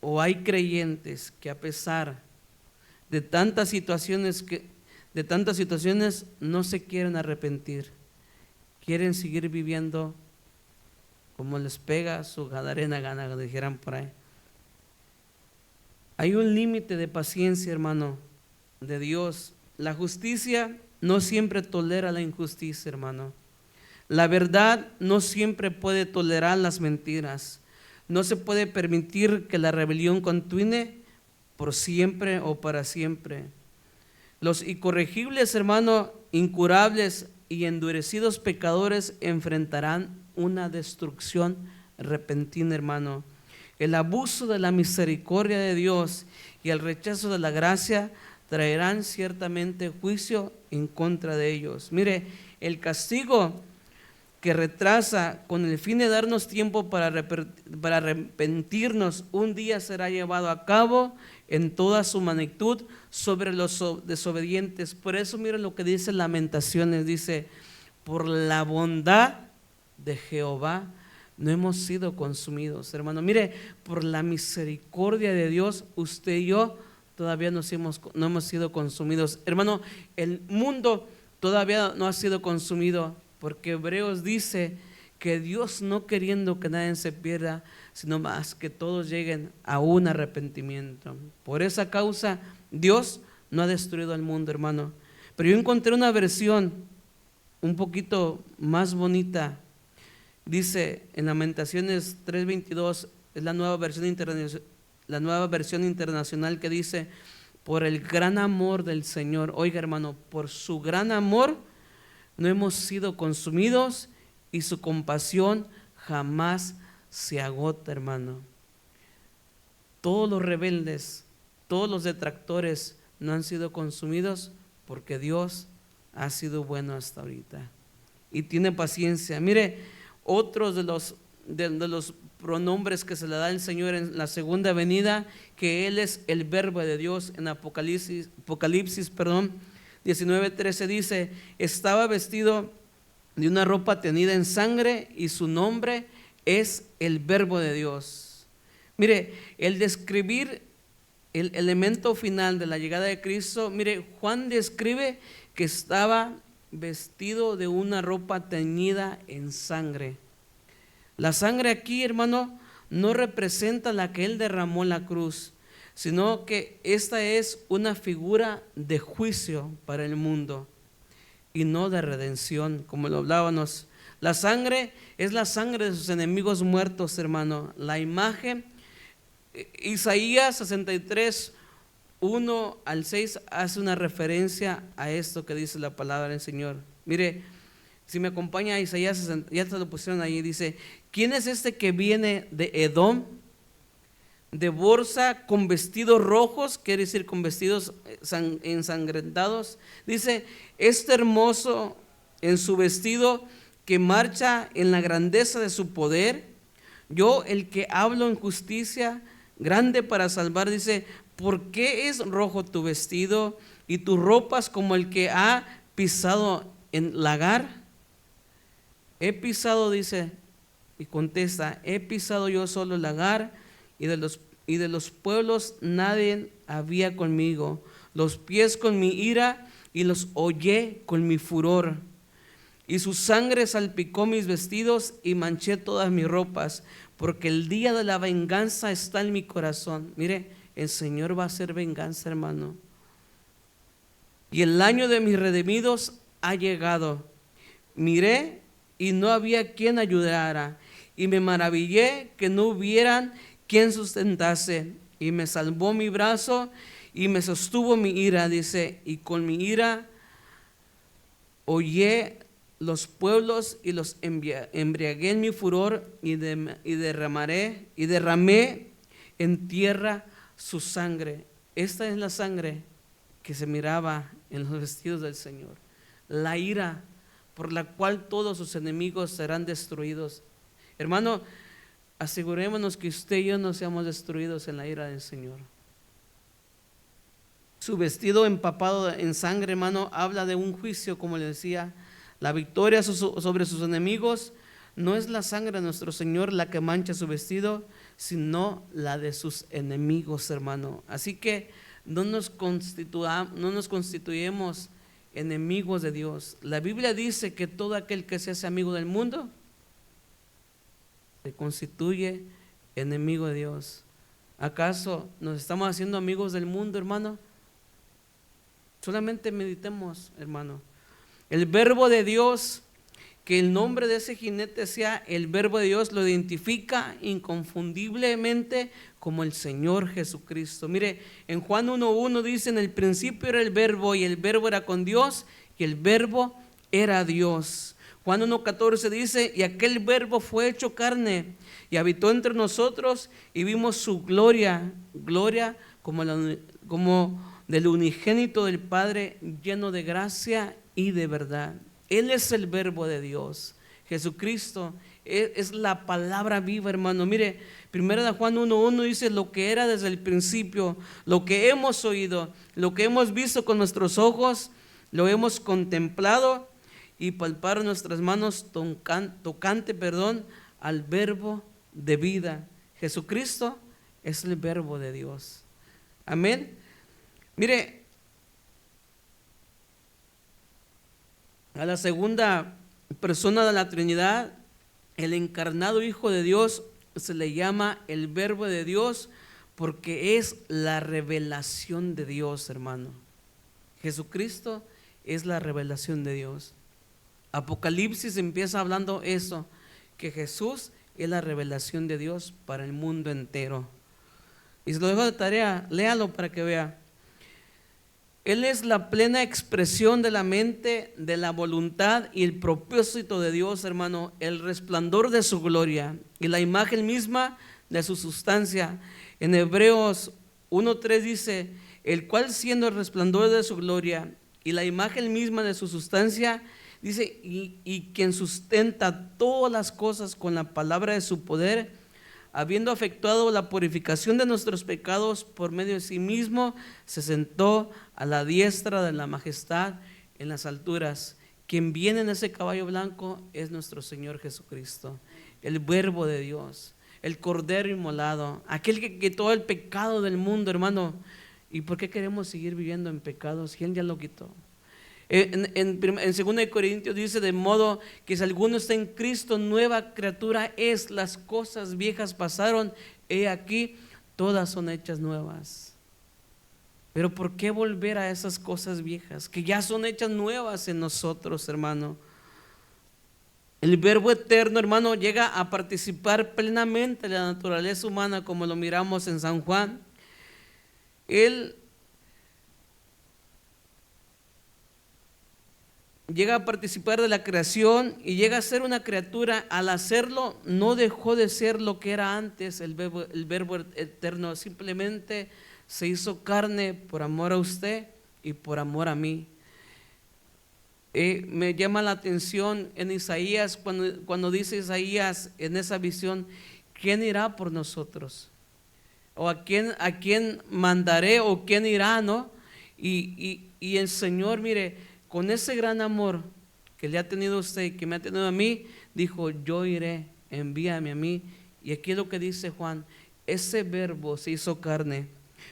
o hay creyentes que a pesar de tantas situaciones no se quieren arrepentir, quieren seguir viviendo como les pega su gadarena gana, dijeran por ahí. Hay un límite de paciencia, hermano, de Dios. La justicia no siempre tolera la injusticia, hermano. La verdad no siempre puede tolerar las mentiras. No se puede permitir que la rebelión continúe por siempre o para siempre. Los incorregibles, hermano, incurables y endurecidos pecadores enfrentarán una destrucción repentina, hermano. El abuso de la misericordia de Dios y el rechazo de la gracia traerán ciertamente juicio en contra de ellos. Mire, el castigo que retrasa con el fin de darnos tiempo para arrepentirnos, un día será llevado a cabo en toda su magnitud sobre los desobedientes. Por eso miren lo que dice Lamentaciones, dice: por la bondad de Jehová no hemos sido consumidos, hermano. Mire, por la misericordia de Dios, usted y yo todavía no hemos sido consumidos, hermano. El mundo todavía no ha sido consumido, porque Hebreos dice que Dios, no queriendo que nadie se pierda, sino más que todos lleguen a un arrepentimiento. Por esa causa Dios no ha destruido al mundo, hermano. Pero yo encontré una versión un poquito más bonita. Dice en Lamentaciones 3:22, es la nueva versión internacional, que dice: por el gran amor del Señor, oiga, hermano, por su gran amor no hemos sido consumidos y su compasión jamás se agota, hermano. Todos los rebeldes, todos los detractores no han sido consumidos porque Dios ha sido bueno hasta ahorita y tiene paciencia. Mire, otros de los pronombres que se le da al Señor en la segunda venida, que Él es el verbo de Dios. En Apocalipsis 19:13 dice: estaba vestido de una ropa tenida en sangre y su nombre es el verbo de Dios. Mire, el describir el elemento final de la llegada de Cristo, mire, Juan describe que estaba vestido de una ropa teñida en sangre. La sangre aquí, hermano, no representa la que Él derramó en la cruz, sino que esta es una figura de juicio para el mundo y no de redención, como lo hablábamos. La sangre es la sangre de sus enemigos muertos, hermano. La imagen, Isaías 63:1-6 hace una referencia a esto que dice la palabra del Señor. Mire, si me acompaña a Isaías 60, ya te lo pusieron ahí, dice: ¿quién es este que viene de Edom, de Borsa, con vestidos rojos? Quiere decir con vestidos ensangrentados. Dice: este hermoso en su vestido, que marcha en la grandeza de su poder. Yo, el que hablo en justicia, grande para salvar. Dice: ¿por qué es rojo tu vestido y tus ropas como el que ha pisado en lagar? He pisado, dice, y contesta: he pisado yo solo el lagar, y de los pueblos nadie había conmigo. Los pies con mi ira y los hollé con mi furor. Y su sangre salpicó mis vestidos y manché todas mis ropas, porque el día de la venganza está en mi corazón. Mire, el Señor va a hacer venganza, hermano. Y el año de mis redimidos ha llegado. Miré y no había quien ayudara, y me maravillé que no hubieran quien sustentase, y me salvó mi brazo y me sostuvo mi ira. Dice: y con mi ira hollé los pueblos y los embriagué en mi furor, y derramé en tierra su sangre. Esta es la sangre que se miraba en los vestidos del Señor, la ira por la cual todos sus enemigos serán destruidos. Hermano, asegurémonos que usted y yo no seamos destruidos en la ira del Señor. Su vestido empapado en sangre, hermano, habla de un juicio, como le decía. La victoria sobre sus enemigos no es la sangre de nuestro Señor la que mancha su vestido, sino la de sus enemigos, hermano. Así que no nos constituyemos enemigos de Dios. La Biblia dice que todo aquel que se hace amigo del mundo se constituye enemigo de Dios. ¿Acaso nos estamos haciendo amigos del mundo, hermano? Solamente meditemos, hermano. El verbo de Dios, que el nombre de ese jinete sea el verbo de Dios, lo identifica inconfundiblemente como el Señor Jesucristo. Mire, en Juan 1:1 dice: en el principio era el verbo, y el verbo era con Dios, y el verbo era Dios. Juan 1:14 dice: y aquel verbo fue hecho carne y habitó entre nosotros, y vimos su gloria, como del unigénito del Padre, lleno de gracia y de verdad. Él es el verbo de Dios. Jesucristo es la palabra viva, hermano. Mire, 1 Juan 1:1 dice: lo que era desde el principio, lo que hemos oído, lo que hemos visto con nuestros ojos, lo hemos contemplado y palparon nuestras manos tocante al verbo de vida. Jesucristo es el verbo de Dios. Amén. Mire, a la segunda persona de la Trinidad, el encarnado Hijo de Dios, se le llama el verbo de Dios porque es la revelación de Dios, hermano. Jesucristo es la revelación de Dios. Apocalipsis empieza hablando eso, que Jesús es la revelación de Dios para el mundo entero. Y se lo dejo de tarea, léalo para que vea. Él es la plena expresión de la mente, de la voluntad y el propósito de Dios, hermano, el resplandor de su gloria y la imagen misma de su sustancia. En Hebreos 1:3 dice, el cual siendo el resplandor de su gloria y la imagen misma de su sustancia, dice, y quien sustenta todas las cosas con la palabra de su poder, habiendo efectuado la purificación de nuestros pecados por medio de sí mismo, se sentó a la diestra de la majestad en las alturas. Quien viene en ese caballo blanco es nuestro Señor Jesucristo, el Verbo de Dios, el Cordero inmolado, aquel que quitó el pecado del mundo, hermano. ¿Y por qué queremos seguir viviendo en pecados si Él ya lo quitó? En 2 Corintios dice, de modo que si alguno está en Cristo, nueva criatura es, las cosas viejas pasaron, he aquí, todas son hechas nuevas. Pero ¿por qué volver a esas cosas viejas que ya son hechas nuevas en nosotros, hermano? El Verbo eterno, hermano, llega a participar plenamente de la naturaleza humana, como lo miramos en San Juan. Él llega a participar de la creación y llega a ser una criatura. Al hacerlo, no dejó de ser lo que era antes. El verbo eterno simplemente se hizo carne por amor a usted y por amor a mí. Me llama la atención en Isaías, cuando dice Isaías en esa visión, ¿quién irá por nosotros? O ¿a quién mandaré o quién irá, no? Y el Señor, mire, con ese gran amor que le ha tenido a usted y que me ha tenido a mí, dijo, yo iré, envíame a mí. Y aquí es lo que dice Juan, ese verbo se hizo carne.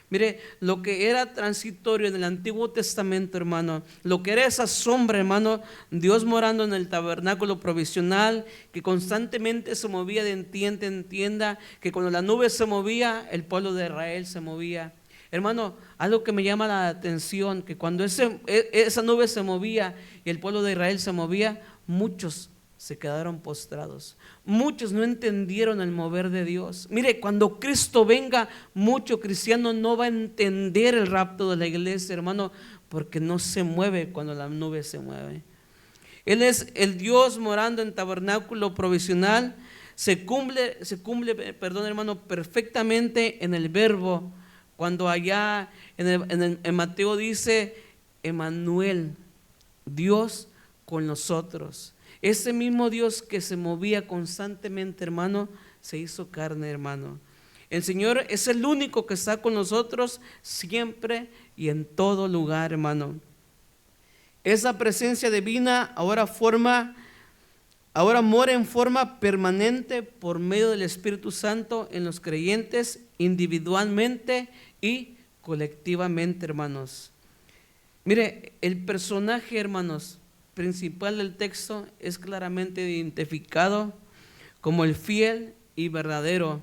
Mire, lo que era transitorio en el Antiguo Testamento, hermano, lo que era esa sombra, hermano, Dios morando en el tabernáculo provisional, que constantemente se movía de tienda en tienda, que cuando la nube se movía, el pueblo de Israel se movía. Hermano, algo que me llama la atención, que cuando esa nube se movía y el pueblo de Israel se movía, muchos se quedaron postrados. Muchos no entendieron el mover de Dios. Mire, cuando Cristo venga, mucho cristiano no va a entender el rapto de la iglesia, hermano, porque no se mueve cuando la nube se mueve. Él es el Dios morando en tabernáculo provisional. Se cumple, hermano, perfectamente en el verbo. Cuando allá en Mateo dice, Emmanuel, Dios con nosotros. Ese mismo Dios que se movía constantemente, hermano, se hizo carne, hermano. El Señor es el único que está con nosotros siempre y en todo lugar, hermano. Esa presencia divina ahora mora en forma permanente por medio del Espíritu Santo en los creyentes individualmente y colectivamente, hermanos. Mire, el personaje, hermanos, principal del texto es claramente identificado como el fiel y verdadero,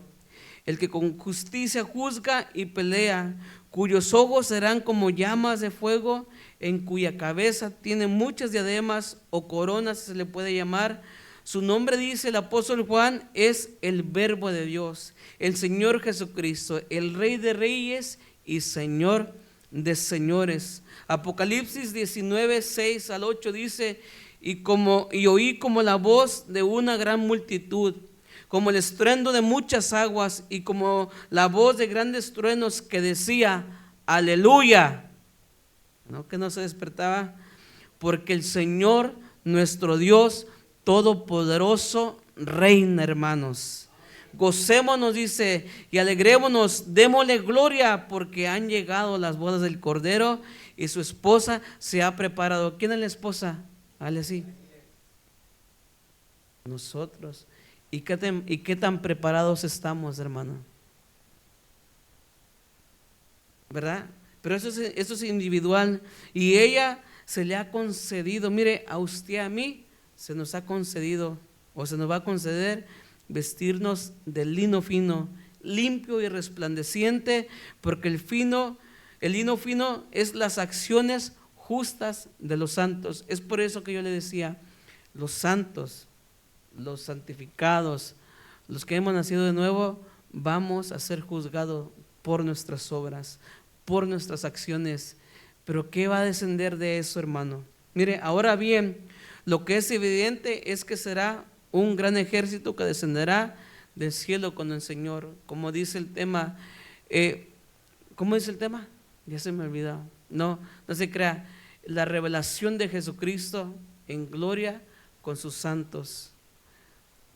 el que con justicia juzga y pelea, cuyos ojos serán como llamas de fuego, en cuya cabeza tiene muchas diademas o coronas, se le puede llamar. Su nombre, dice el apóstol Juan, es el Verbo de Dios, el Señor Jesucristo, el Rey de Reyes y Señor de señores. Apocalipsis 19, 6 al 8 dice, y oí como la voz de una gran multitud, como el estruendo de muchas aguas, y como la voz de grandes truenos que decía, aleluya. ¿No? Que no se despertaba, porque el Señor nuestro Dios todopoderoso reina, hermanos. Gocémonos, dice, y alegrémonos, démosle gloria, porque han llegado las bodas del Cordero y su esposa se ha preparado. ¿Quién es la esposa? Hale así. Nosotros. ¿Y qué tan preparados estamos, hermano? ¿Verdad? Pero eso es individual. Y ella se le ha concedido, mire, a usted, a mí, se nos ha concedido o se nos va a conceder vestirnos de lino fino, limpio y resplandeciente, porque el lino fino es las acciones justas de los santos. Es por eso que yo le decía, los santos, los santificados, los que hemos nacido de nuevo, vamos a ser juzgados por nuestras obras, por nuestras acciones. Pero ¿qué va a descender de eso, hermano? Mire, ahora bien, lo que es evidente es que será un gran ejército que descenderá del cielo con el Señor, como dice el tema. ¿Cómo dice el tema? Ya se me olvidó. No se crea. La revelación de Jesucristo en gloria con sus santos.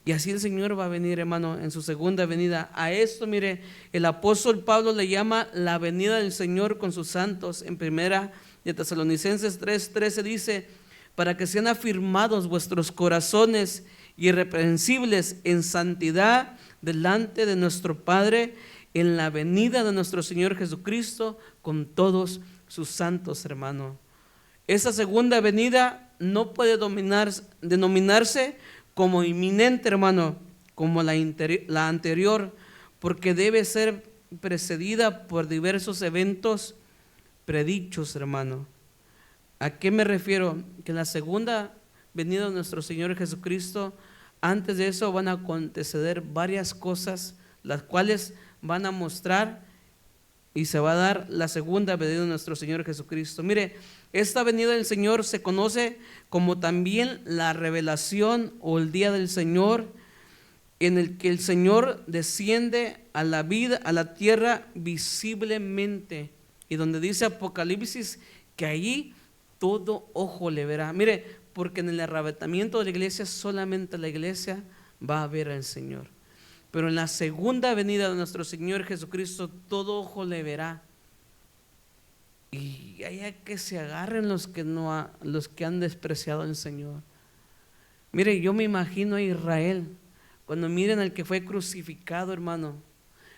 Y así el Señor va a venir, hermano, en su segunda venida. A esto, mire, el apóstol Pablo le llama la venida del Señor con sus santos. En primera de Tesalonicenses 3:13 dice: para que sean afirmados vuestros corazones irreprensibles en santidad delante de nuestro Padre en la venida de nuestro Señor Jesucristo con todos sus santos, hermano. Esa segunda venida no puede denominarse como inminente, hermano, como la anterior, porque debe ser precedida por diversos eventos predichos, hermano. ¿A qué me refiero? Que la segunda venida de nuestro Señor Jesucristo, antes de eso van a acontecer varias cosas, las cuales van a mostrar y se va a dar la segunda venida de nuestro Señor Jesucristo. Mire, esta venida del Señor se conoce como también la revelación o el día del Señor, en el que el Señor desciende a la vida, a la tierra visiblemente, y donde dice Apocalipsis que allí todo ojo le verá. Mire, porque en el arrebatamiento de la iglesia solamente la iglesia va a ver al Señor, pero en la segunda venida de nuestro Señor Jesucristo todo ojo le verá. Y hay que se agarren los que han despreciado al Señor. Mire, yo me imagino a Israel cuando miren al que fue crucificado, hermano,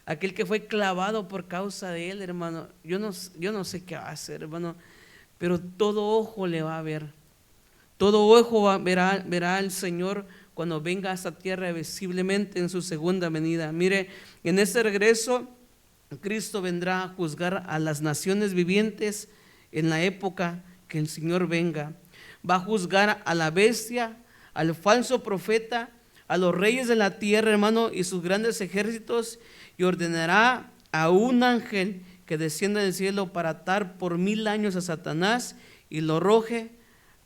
aquel que fue clavado por causa de él, hermano. Yo no sé qué va a hacer, hermano, pero todo ojo le va a ver. Todo ojo verá al Señor cuando venga a esta tierra visiblemente en su segunda venida. Mire, en este regreso Cristo vendrá a juzgar a las naciones vivientes en la época que el Señor venga. Va a juzgar a la bestia, al falso profeta, a los reyes de la tierra, hermano, y sus grandes ejércitos, y ordenará a un ángel que descienda del cielo para atar por 1000 años a Satanás y lo arroje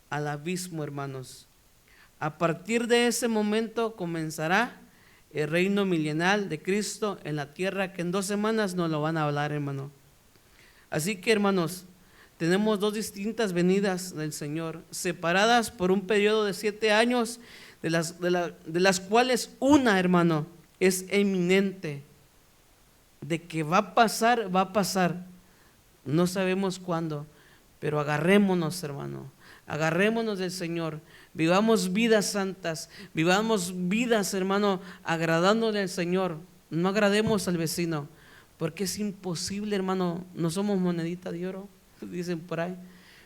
al abismo, hermanos. A partir de ese momento comenzará el reino milenar de Cristo en la tierra, que en 2 semanas nos lo van a hablar, hermano. Así que, hermanos, tenemos 2 distintas venidas del Señor, separadas por un periodo de 7 años, de las cuales una, hermano, es eminente. De que va a pasar, va a pasar. No sabemos cuándo, pero agarrémonos, hermano. Agarrémonos del Señor, vivamos vidas santas, vivamos vidas, hermano, agradándole al Señor. No agrademos al vecino, porque es imposible, hermano. No somos monedita de oro, dicen por ahí,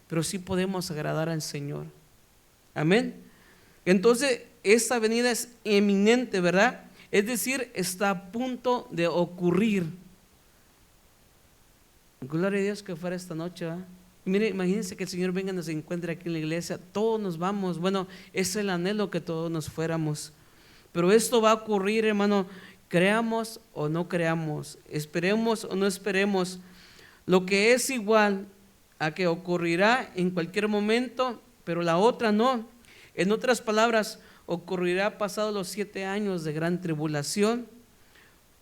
pero sí podemos agradar al Señor. Amén. Entonces, esta venida es eminente, ¿verdad? Es decir, está a punto de ocurrir. Gloria a Dios que fuera esta noche, ¿verdad? Mire, imagínense que el Señor venga y nos encuentre aquí en la iglesia. Todos nos vamos. Bueno, es el anhelo que todos nos fuéramos. Pero esto va a ocurrir, hermano, creamos o no creamos, esperemos o no esperemos. Lo que es igual a que ocurrirá en cualquier momento, pero la otra no. En otras palabras, ocurrirá pasados los 7 años de gran tribulación.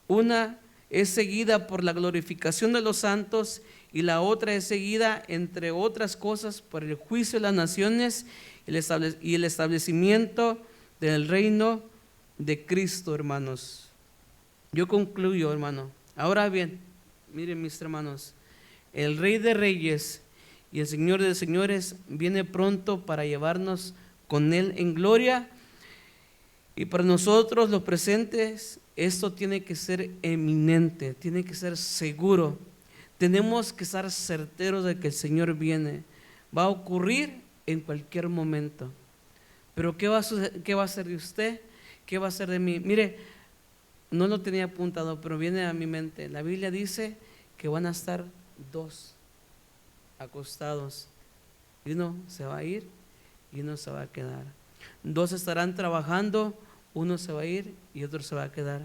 Una es seguida por la glorificación de los santos, y la otra es seguida, entre otras cosas, por el juicio de las naciones y el establecimiento del reino de Cristo, hermanos. Yo concluyo, hermano. Ahora bien, miren, mis hermanos, el Rey de Reyes y el Señor de Señores viene pronto para llevarnos con Él en gloria. Y para nosotros los presentes, esto tiene que ser eminente, tiene que ser seguro. Tenemos que estar certeros de que el Señor viene. Va a ocurrir en cualquier momento. Pero ¿qué va a hacer de usted? ¿Qué va a hacer de mí? Mire, no lo tenía apuntado, pero viene a mi mente. La Biblia dice que van a estar 2 acostados. Y uno se va a ir y uno se va a quedar. 2 estarán trabajando, uno se va a ir y otro se va a quedar.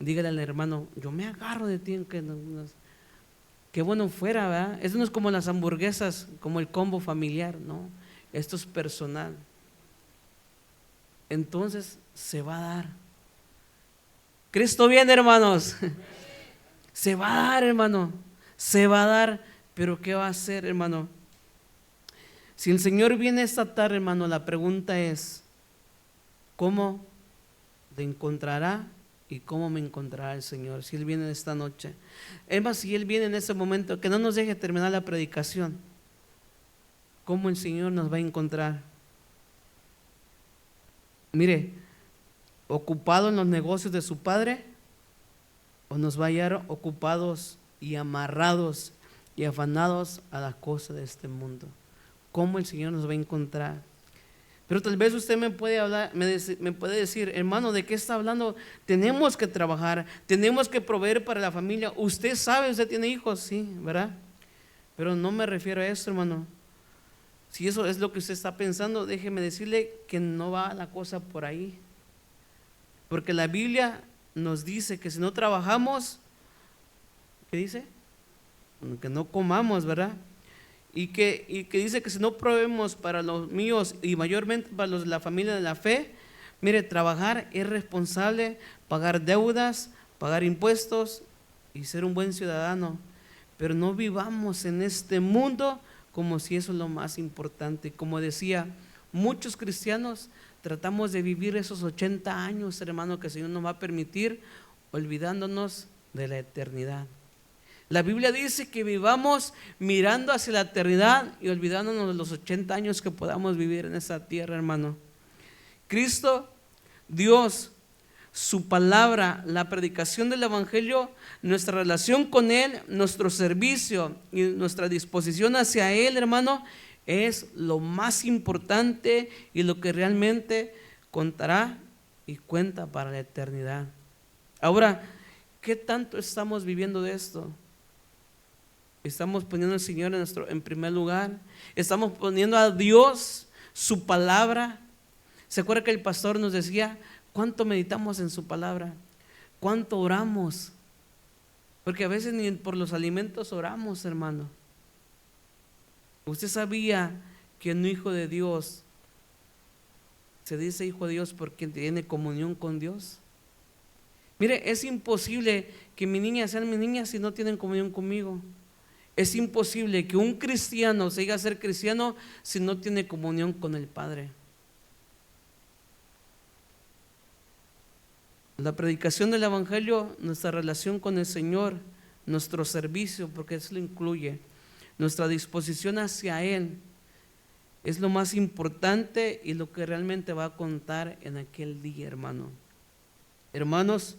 Dígale al hermano: yo me agarro de ti en que qué bueno fuera, ¿verdad? Esto no es como las hamburguesas, como el combo familiar, no, esto es personal. Entonces se va a dar. Cristo viene, hermanos. Se va a dar, hermano. Se va a dar, pero ¿qué va a hacer, hermano? Si el Señor viene esta tarde, hermano, la pregunta es, ¿cómo te encontrará y cómo me encontrará el Señor? Si Él viene esta noche. Es más, si Él viene en ese momento, que no nos deje terminar la predicación. ¿Cómo el Señor nos va a encontrar? Mire, ocupado en los negocios de su Padre, o nos va a hallar ocupados y amarrados y afanados a las cosas de este mundo. ¿Cómo el Señor nos va a encontrar? Pero tal vez usted me puede hablar, me puede decir, hermano, ¿de qué está hablando? Tenemos que trabajar, tenemos que proveer para la familia. Usted sabe, usted tiene hijos, sí, ¿verdad? Pero no me refiero a eso, hermano. Si eso es lo que usted está pensando, déjeme decirle que no va la cosa por ahí. Porque la Biblia nos dice que si no trabajamos, ¿qué dice? Que no comamos, ¿verdad? Y que dice que si no proveemos para los míos y mayormente para los de la familia de la fe, mire, trabajar es responsable, pagar deudas, pagar impuestos y ser un buen ciudadano. Pero no vivamos en este mundo como si eso es lo más importante. Como decía, muchos cristianos tratamos de vivir esos 80 años, hermano, que el Señor nos va a permitir, olvidándonos de la eternidad. La Biblia dice que vivamos mirando hacia la eternidad y olvidándonos de los 80 años que podamos vivir en esta tierra, hermano. Cristo, Dios, su palabra, la predicación del Evangelio, nuestra relación con Él, nuestro servicio y nuestra disposición hacia Él, hermano, es lo más importante y lo que realmente contará y cuenta para la eternidad. Ahora, ¿qué tanto estamos viviendo de esto? Estamos poniendo al Señor en primer lugar. Estamos poniendo a Dios, su palabra. ¿Se acuerda que el pastor nos decía cuánto meditamos en su palabra? ¿Cuánto oramos? Porque a veces ni por los alimentos oramos, hermano. ¿Usted sabía que un hijo de Dios se dice hijo de Dios porque tiene comunión con Dios? Mire, es imposible que mis niñas sean mis niñas si no tienen comunión conmigo. Es imposible que un cristiano se diga ser cristiano si no tiene comunión con el Padre. La predicación del Evangelio, nuestra relación con el Señor, nuestro servicio, porque eso lo incluye, nuestra disposición hacia Él, es lo más importante y lo que realmente va a contar en aquel día, hermano. Hermanos,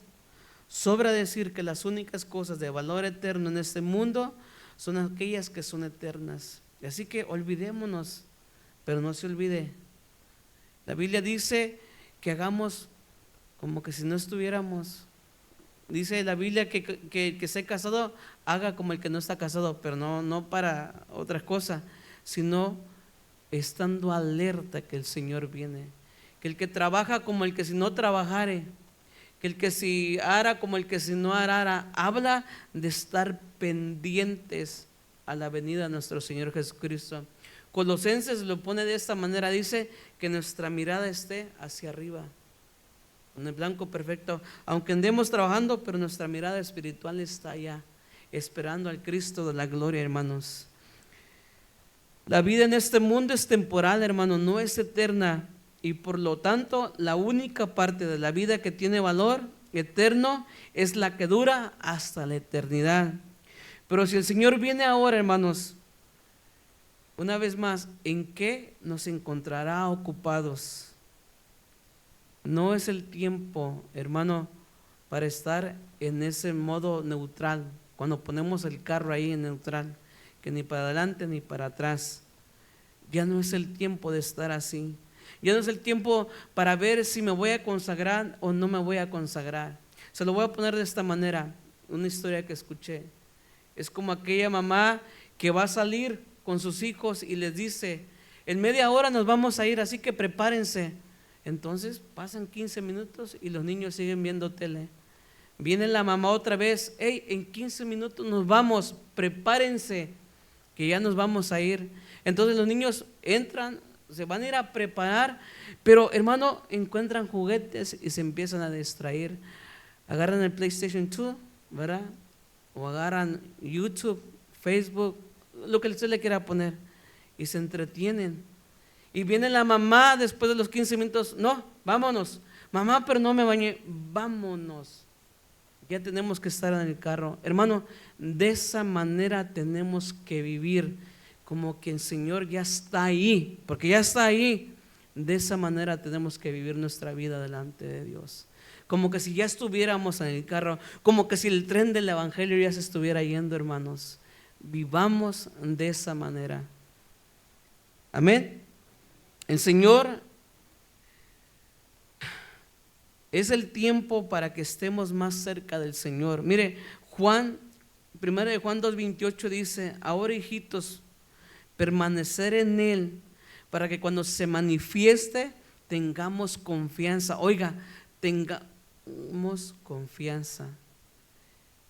sobra decir que las únicas cosas de valor eterno en este mundo son aquellas que son eternas. Así que olvidémonos, pero no se olvide. La Biblia dice que hagamos como que si no estuviéramos. Dice la Biblia que esté casado, haga como el que no está casado, pero no para otra cosa, sino estando alerta que el Señor viene. Que el que trabaja como el que si no trabajare, que el que si hará como el que si no hará. Habla de estar pendientes a la venida de nuestro Señor Jesucristo. Colosenses lo pone de esta manera, dice que nuestra mirada esté hacia arriba, en el blanco perfecto, aunque andemos trabajando, pero nuestra mirada espiritual está allá, esperando al Cristo de la gloria, hermanos. La vida en este mundo es temporal, hermano, no es eterna. Y por lo tanto, la única parte de la vida que tiene valor eterno es la que dura hasta la eternidad. Pero si el Señor viene ahora, hermanos, una vez más, ¿en qué nos encontrará ocupados? No es el tiempo, hermano, para estar en ese modo neutral, cuando ponemos el carro ahí en neutral, que ni para adelante ni para atrás. Ya no es el tiempo de estar así. Ya no es el tiempo para ver si me voy a consagrar o no me voy a consagrar. Se lo voy a poner de esta manera, una historia que escuché. Es como aquella mamá que va a salir con sus hijos y les dice, en media hora nos vamos a ir, así que prepárense. Entonces pasan 15 minutos y los niños siguen viendo tele. Viene la mamá otra vez, hey, en 15 minutos nos vamos, prepárense, que ya nos vamos a ir. Entonces los niños entran, se van a ir a preparar, pero hermano, encuentran juguetes y se empiezan a distraer. Agarran el PlayStation 2, ¿verdad? O agarran YouTube, Facebook, lo que usted le quiera poner, y se entretienen. Y viene la mamá después de los 15 minutos, no, vámonos. Mamá, pero no me bañé, vámonos. Ya tenemos que estar en el carro. Hermano, de esa manera tenemos que vivir, como que el Señor ya está ahí, porque ya está ahí. De esa manera tenemos que vivir nuestra vida delante de Dios. Como que si ya estuviéramos en el carro, como que si el tren del evangelio ya se estuviera yendo, hermanos. Vivamos de esa manera. Amén. El Señor, es el tiempo para que estemos más cerca del Señor. Mire, Juan, 1 de Juan 2:28 dice: ahora, hijitos, permanecer en Él, para que cuando se manifieste tengamos confianza. Oiga, tengamos confianza.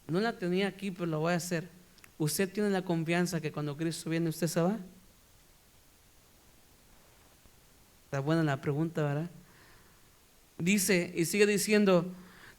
No la tenía aquí, pero lo voy a hacer. ¿Usted tiene la confianza que cuando Cristo viene usted se va? Está buena la pregunta, ¿verdad? Dice y sigue diciendo: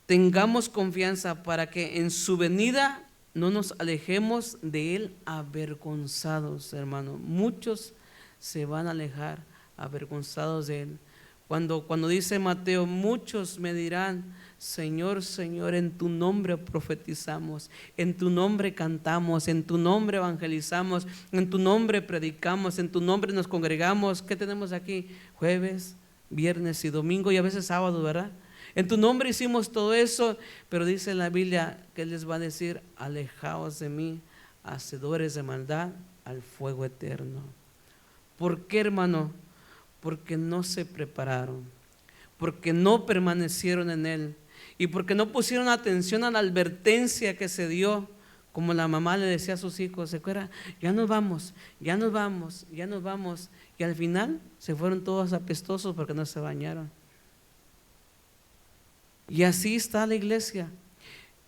tengamos confianza para que en su venida no nos alejemos de Él avergonzados, hermano. Muchos se van a alejar avergonzados de Él. Cuando dice Mateo: muchos me dirán, Señor, Señor, en tu nombre profetizamos, en tu nombre cantamos, en tu nombre evangelizamos, en tu nombre predicamos, en tu nombre nos congregamos. ¿Qué tenemos aquí? Jueves, viernes y domingo, y a veces sábado, ¿verdad? En tu nombre hicimos todo eso, pero dice en la Biblia que Él les va a decir: alejaos de mí, hacedores de maldad, al fuego eterno. ¿Por qué, hermano? Porque no se prepararon, porque no permanecieron en Él, y porque no pusieron atención a la advertencia que se dio. Como la mamá le decía a sus hijos, ¿se acuerdan? Ya nos vamos, ya nos vamos, ya nos vamos. Y al final se fueron todos apestosos porque no se bañaron. Y así está la iglesia.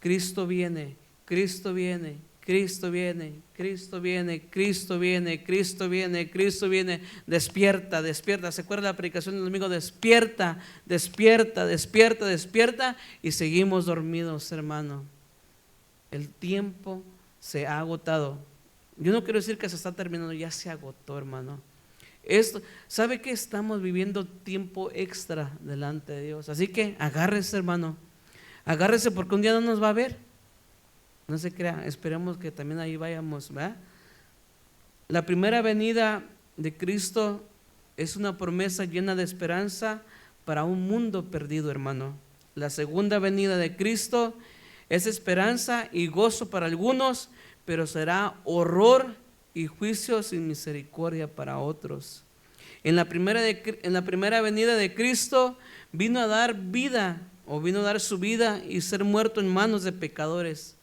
Cristo viene, Cristo viene, Cristo viene, Cristo viene, Cristo viene, Cristo viene, Cristo viene. Despierta, despierta. ¿Se acuerda la predicación del domingo? Despierta, despierta, despierta, despierta. Y seguimos dormidos, hermano. El tiempo se ha agotado. Yo no quiero decir que se está terminando, ya se agotó, hermano. ¿Sabe que estamos viviendo tiempo extra delante de Dios? Así que agárrese, hermano. Agárrese, porque un día no nos va a ver. No se crea, esperemos que también ahí vayamos, ¿verdad? La primera venida de Cristo es una promesa llena de esperanza para un mundo perdido, hermano. La segunda venida de Cristo es esperanza y gozo para algunos, pero será horror y juicio sin misericordia para otros. En la primera venida de Cristo vino a dar vida, o vino a dar su vida y ser muerto en manos de pecadores.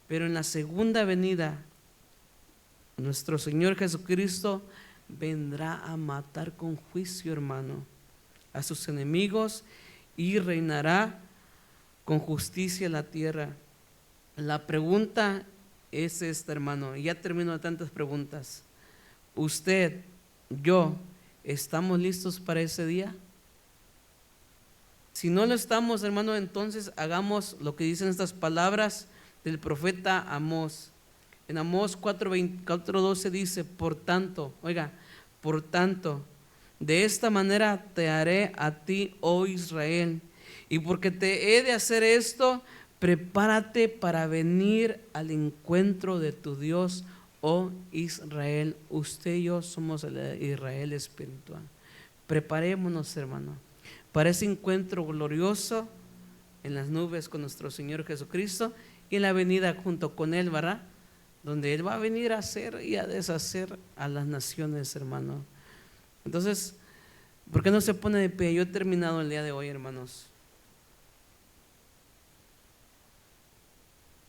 Pero en la segunda venida, nuestro Señor Jesucristo vendrá a matar con juicio, hermano, a sus enemigos, y reinará con justicia en la tierra. La pregunta es esta, hermano, y ya termino de tantas preguntas. ¿Usted, yo, estamos listos para ese día? Si no lo estamos, hermano, entonces hagamos lo que dicen estas palabras del profeta Amós. En Amós 4:12 dice: por tanto, oiga, por tanto, de esta manera te haré a ti, oh Israel, y porque te he de hacer esto, prepárate para venir al encuentro de tu Dios, oh Israel. Usted y yo somos el Israel espiritual. Preparémonos, hermano, para ese encuentro glorioso en las nubes con nuestro Señor Jesucristo, y en la venida junto con Él, ¿verdad? Donde Él va a venir a hacer y a deshacer a las naciones, hermano. Entonces, ¿por qué no se pone de pie? Yo he terminado el día de hoy, hermanos.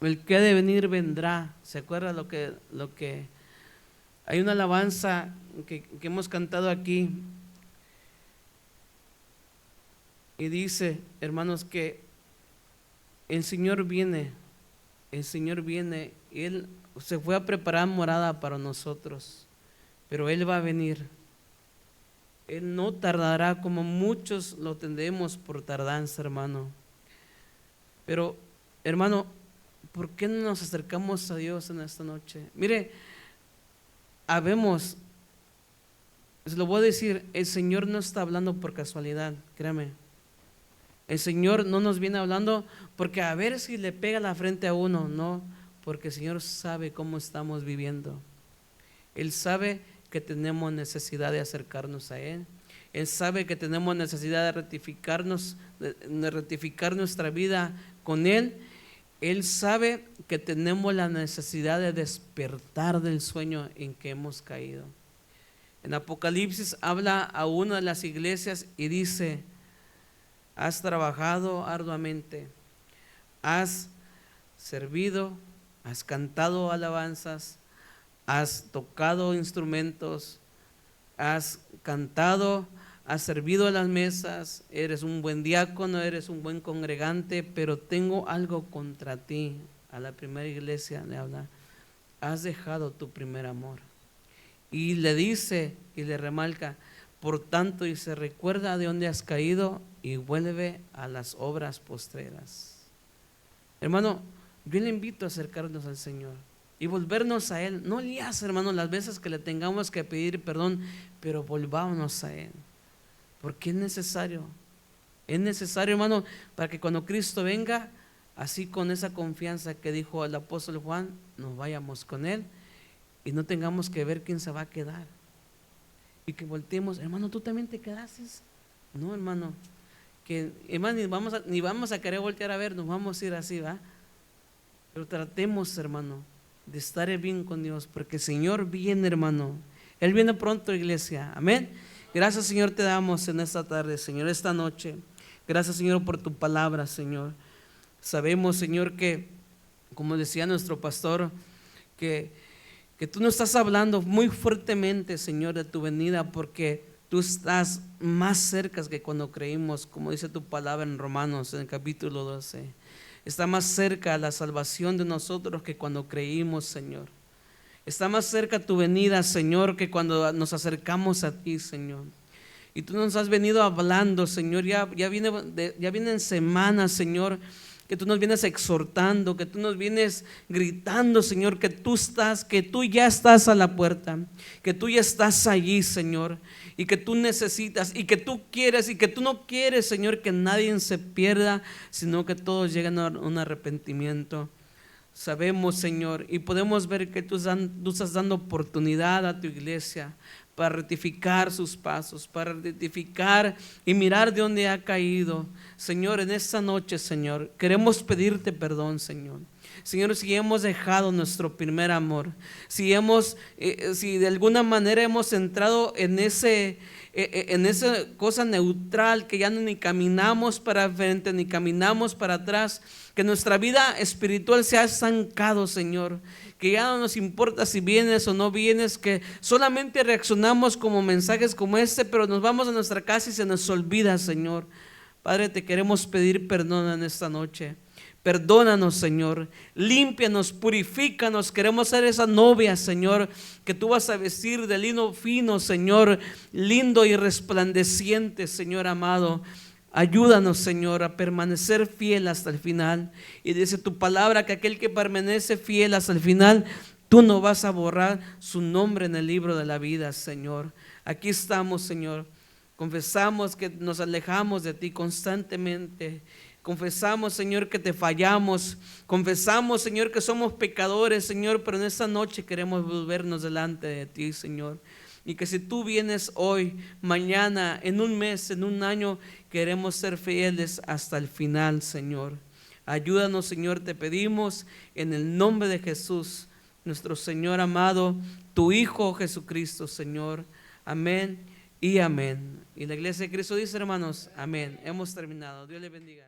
El que ha de venir vendrá. ¿Se acuerda lo que hay una alabanza que hemos cantado aquí? Y dice, hermanos, que el Señor viene, Él se fue a preparar morada para nosotros, pero Él va a venir. Él no tardará como muchos lo tendemos por tardanza, hermano. Pero, hermano, ¿por qué no nos acercamos a Dios en esta noche? Mire, habemos, se lo voy a decir, el Señor no está hablando por casualidad, créame. El Señor no nos viene hablando porque a ver si le pega la frente a uno, no, porque el Señor sabe cómo estamos viviendo. Él sabe que tenemos necesidad de acercarnos a Él. Él sabe que tenemos necesidad de rectificarnos, de rectificar nuestra vida con Él. Él sabe que tenemos la necesidad de despertar del sueño en que hemos caído. En Apocalipsis habla a una de las iglesias y dice: has trabajado arduamente, has servido, has cantado alabanzas, has tocado instrumentos, has cantado, has servido a las mesas, eres un buen diácono, eres un buen congregante, pero tengo algo contra ti. A la primera iglesia le habla: has dejado tu primer amor. Y le dice y le remarca: por tanto, dice, recuerda de dónde has caído y vuelve a las obras postreras. Hermano, yo le invito a acercarnos al Señor y volvernos a Él. No lías, hermano, las veces que le tengamos que pedir perdón, pero volvámonos a Él, porque es necesario, hermano, para que cuando Cristo venga, así con esa confianza que dijo el apóstol Juan, nos vayamos con Él y no tengamos que ver quién se va a quedar. Y que volteemos: hermano, ¿tú también te quedaste? No, hermano, que hermano, ni vamos a querer voltear a ver, nos vamos a ir así, ¿va? Pero tratemos, hermano, de estar bien con Dios, porque el Señor viene, hermano. Él viene pronto, iglesia. Amén. Gracias, Señor, te damos en esta tarde, Señor, esta noche. Gracias, Señor, por tu palabra, Señor. Sabemos, Señor, que, como decía nuestro pastor, que tú nos estás hablando muy fuertemente, Señor, de tu venida, porque tú estás más cerca que cuando creímos, como dice tu palabra en Romanos, en el capítulo 12. Está más cerca la salvación de nosotros que cuando creímos, Señor. Está más cerca tu venida, Señor, que cuando nos acercamos a ti, Señor. Y tú nos has venido hablando, Señor, ya vienen semanas, Señor, que tú nos vienes exhortando, que tú nos vienes gritando, Señor, que tú ya estás a la puerta, que tú ya estás allí, Señor, y que tú necesitas, y que tú quieres, y que tú no quieres, Señor, que nadie se pierda, sino que todos lleguen a un arrepentimiento. Sabemos, Señor, y podemos ver que tú estás dando oportunidad a tu iglesia para rectificar sus pasos, para rectificar y mirar de dónde ha caído. Señor, en esta noche, Señor, queremos pedirte perdón, Señor. Señor, si hemos dejado nuestro primer amor, si de alguna manera hemos entrado en esa cosa neutral, que ya ni caminamos para frente ni caminamos para atrás, que nuestra vida espiritual se ha estancado, Señor, que ya no nos importa si vienes o no vienes, que solamente reaccionamos como mensajes como este, pero nos vamos a nuestra casa y se nos olvida, Señor. Padre, te queremos pedir perdón en esta noche. Perdónanos, Señor, límpianos, purifícanos. Queremos ser esa novia, Señor, que tú vas a vestir de lino fino, Señor, lindo y resplandeciente, Señor amado. Ayúdanos, Señor, a permanecer fiel hasta el final. Y dice tu palabra que aquel que permanece fiel hasta el final, tú no vas a borrar su nombre en el libro de la vida, Señor. Aquí estamos, Señor. Confesamos que nos alejamos de ti constantemente. Confesamos, Señor, que te fallamos. Confesamos, Señor, que somos pecadores, Señor, pero en esta noche queremos volvernos delante de ti, Señor. Y que si tú vienes hoy, mañana, en un mes, en un año, queremos ser fieles hasta el final, Señor. Ayúdanos, Señor, te pedimos en el nombre de Jesús, nuestro Señor amado, tu Hijo Jesucristo, Señor. Amén y amén. Y la iglesia de Cristo dice, hermanos, amén. Hemos terminado. Dios les bendiga.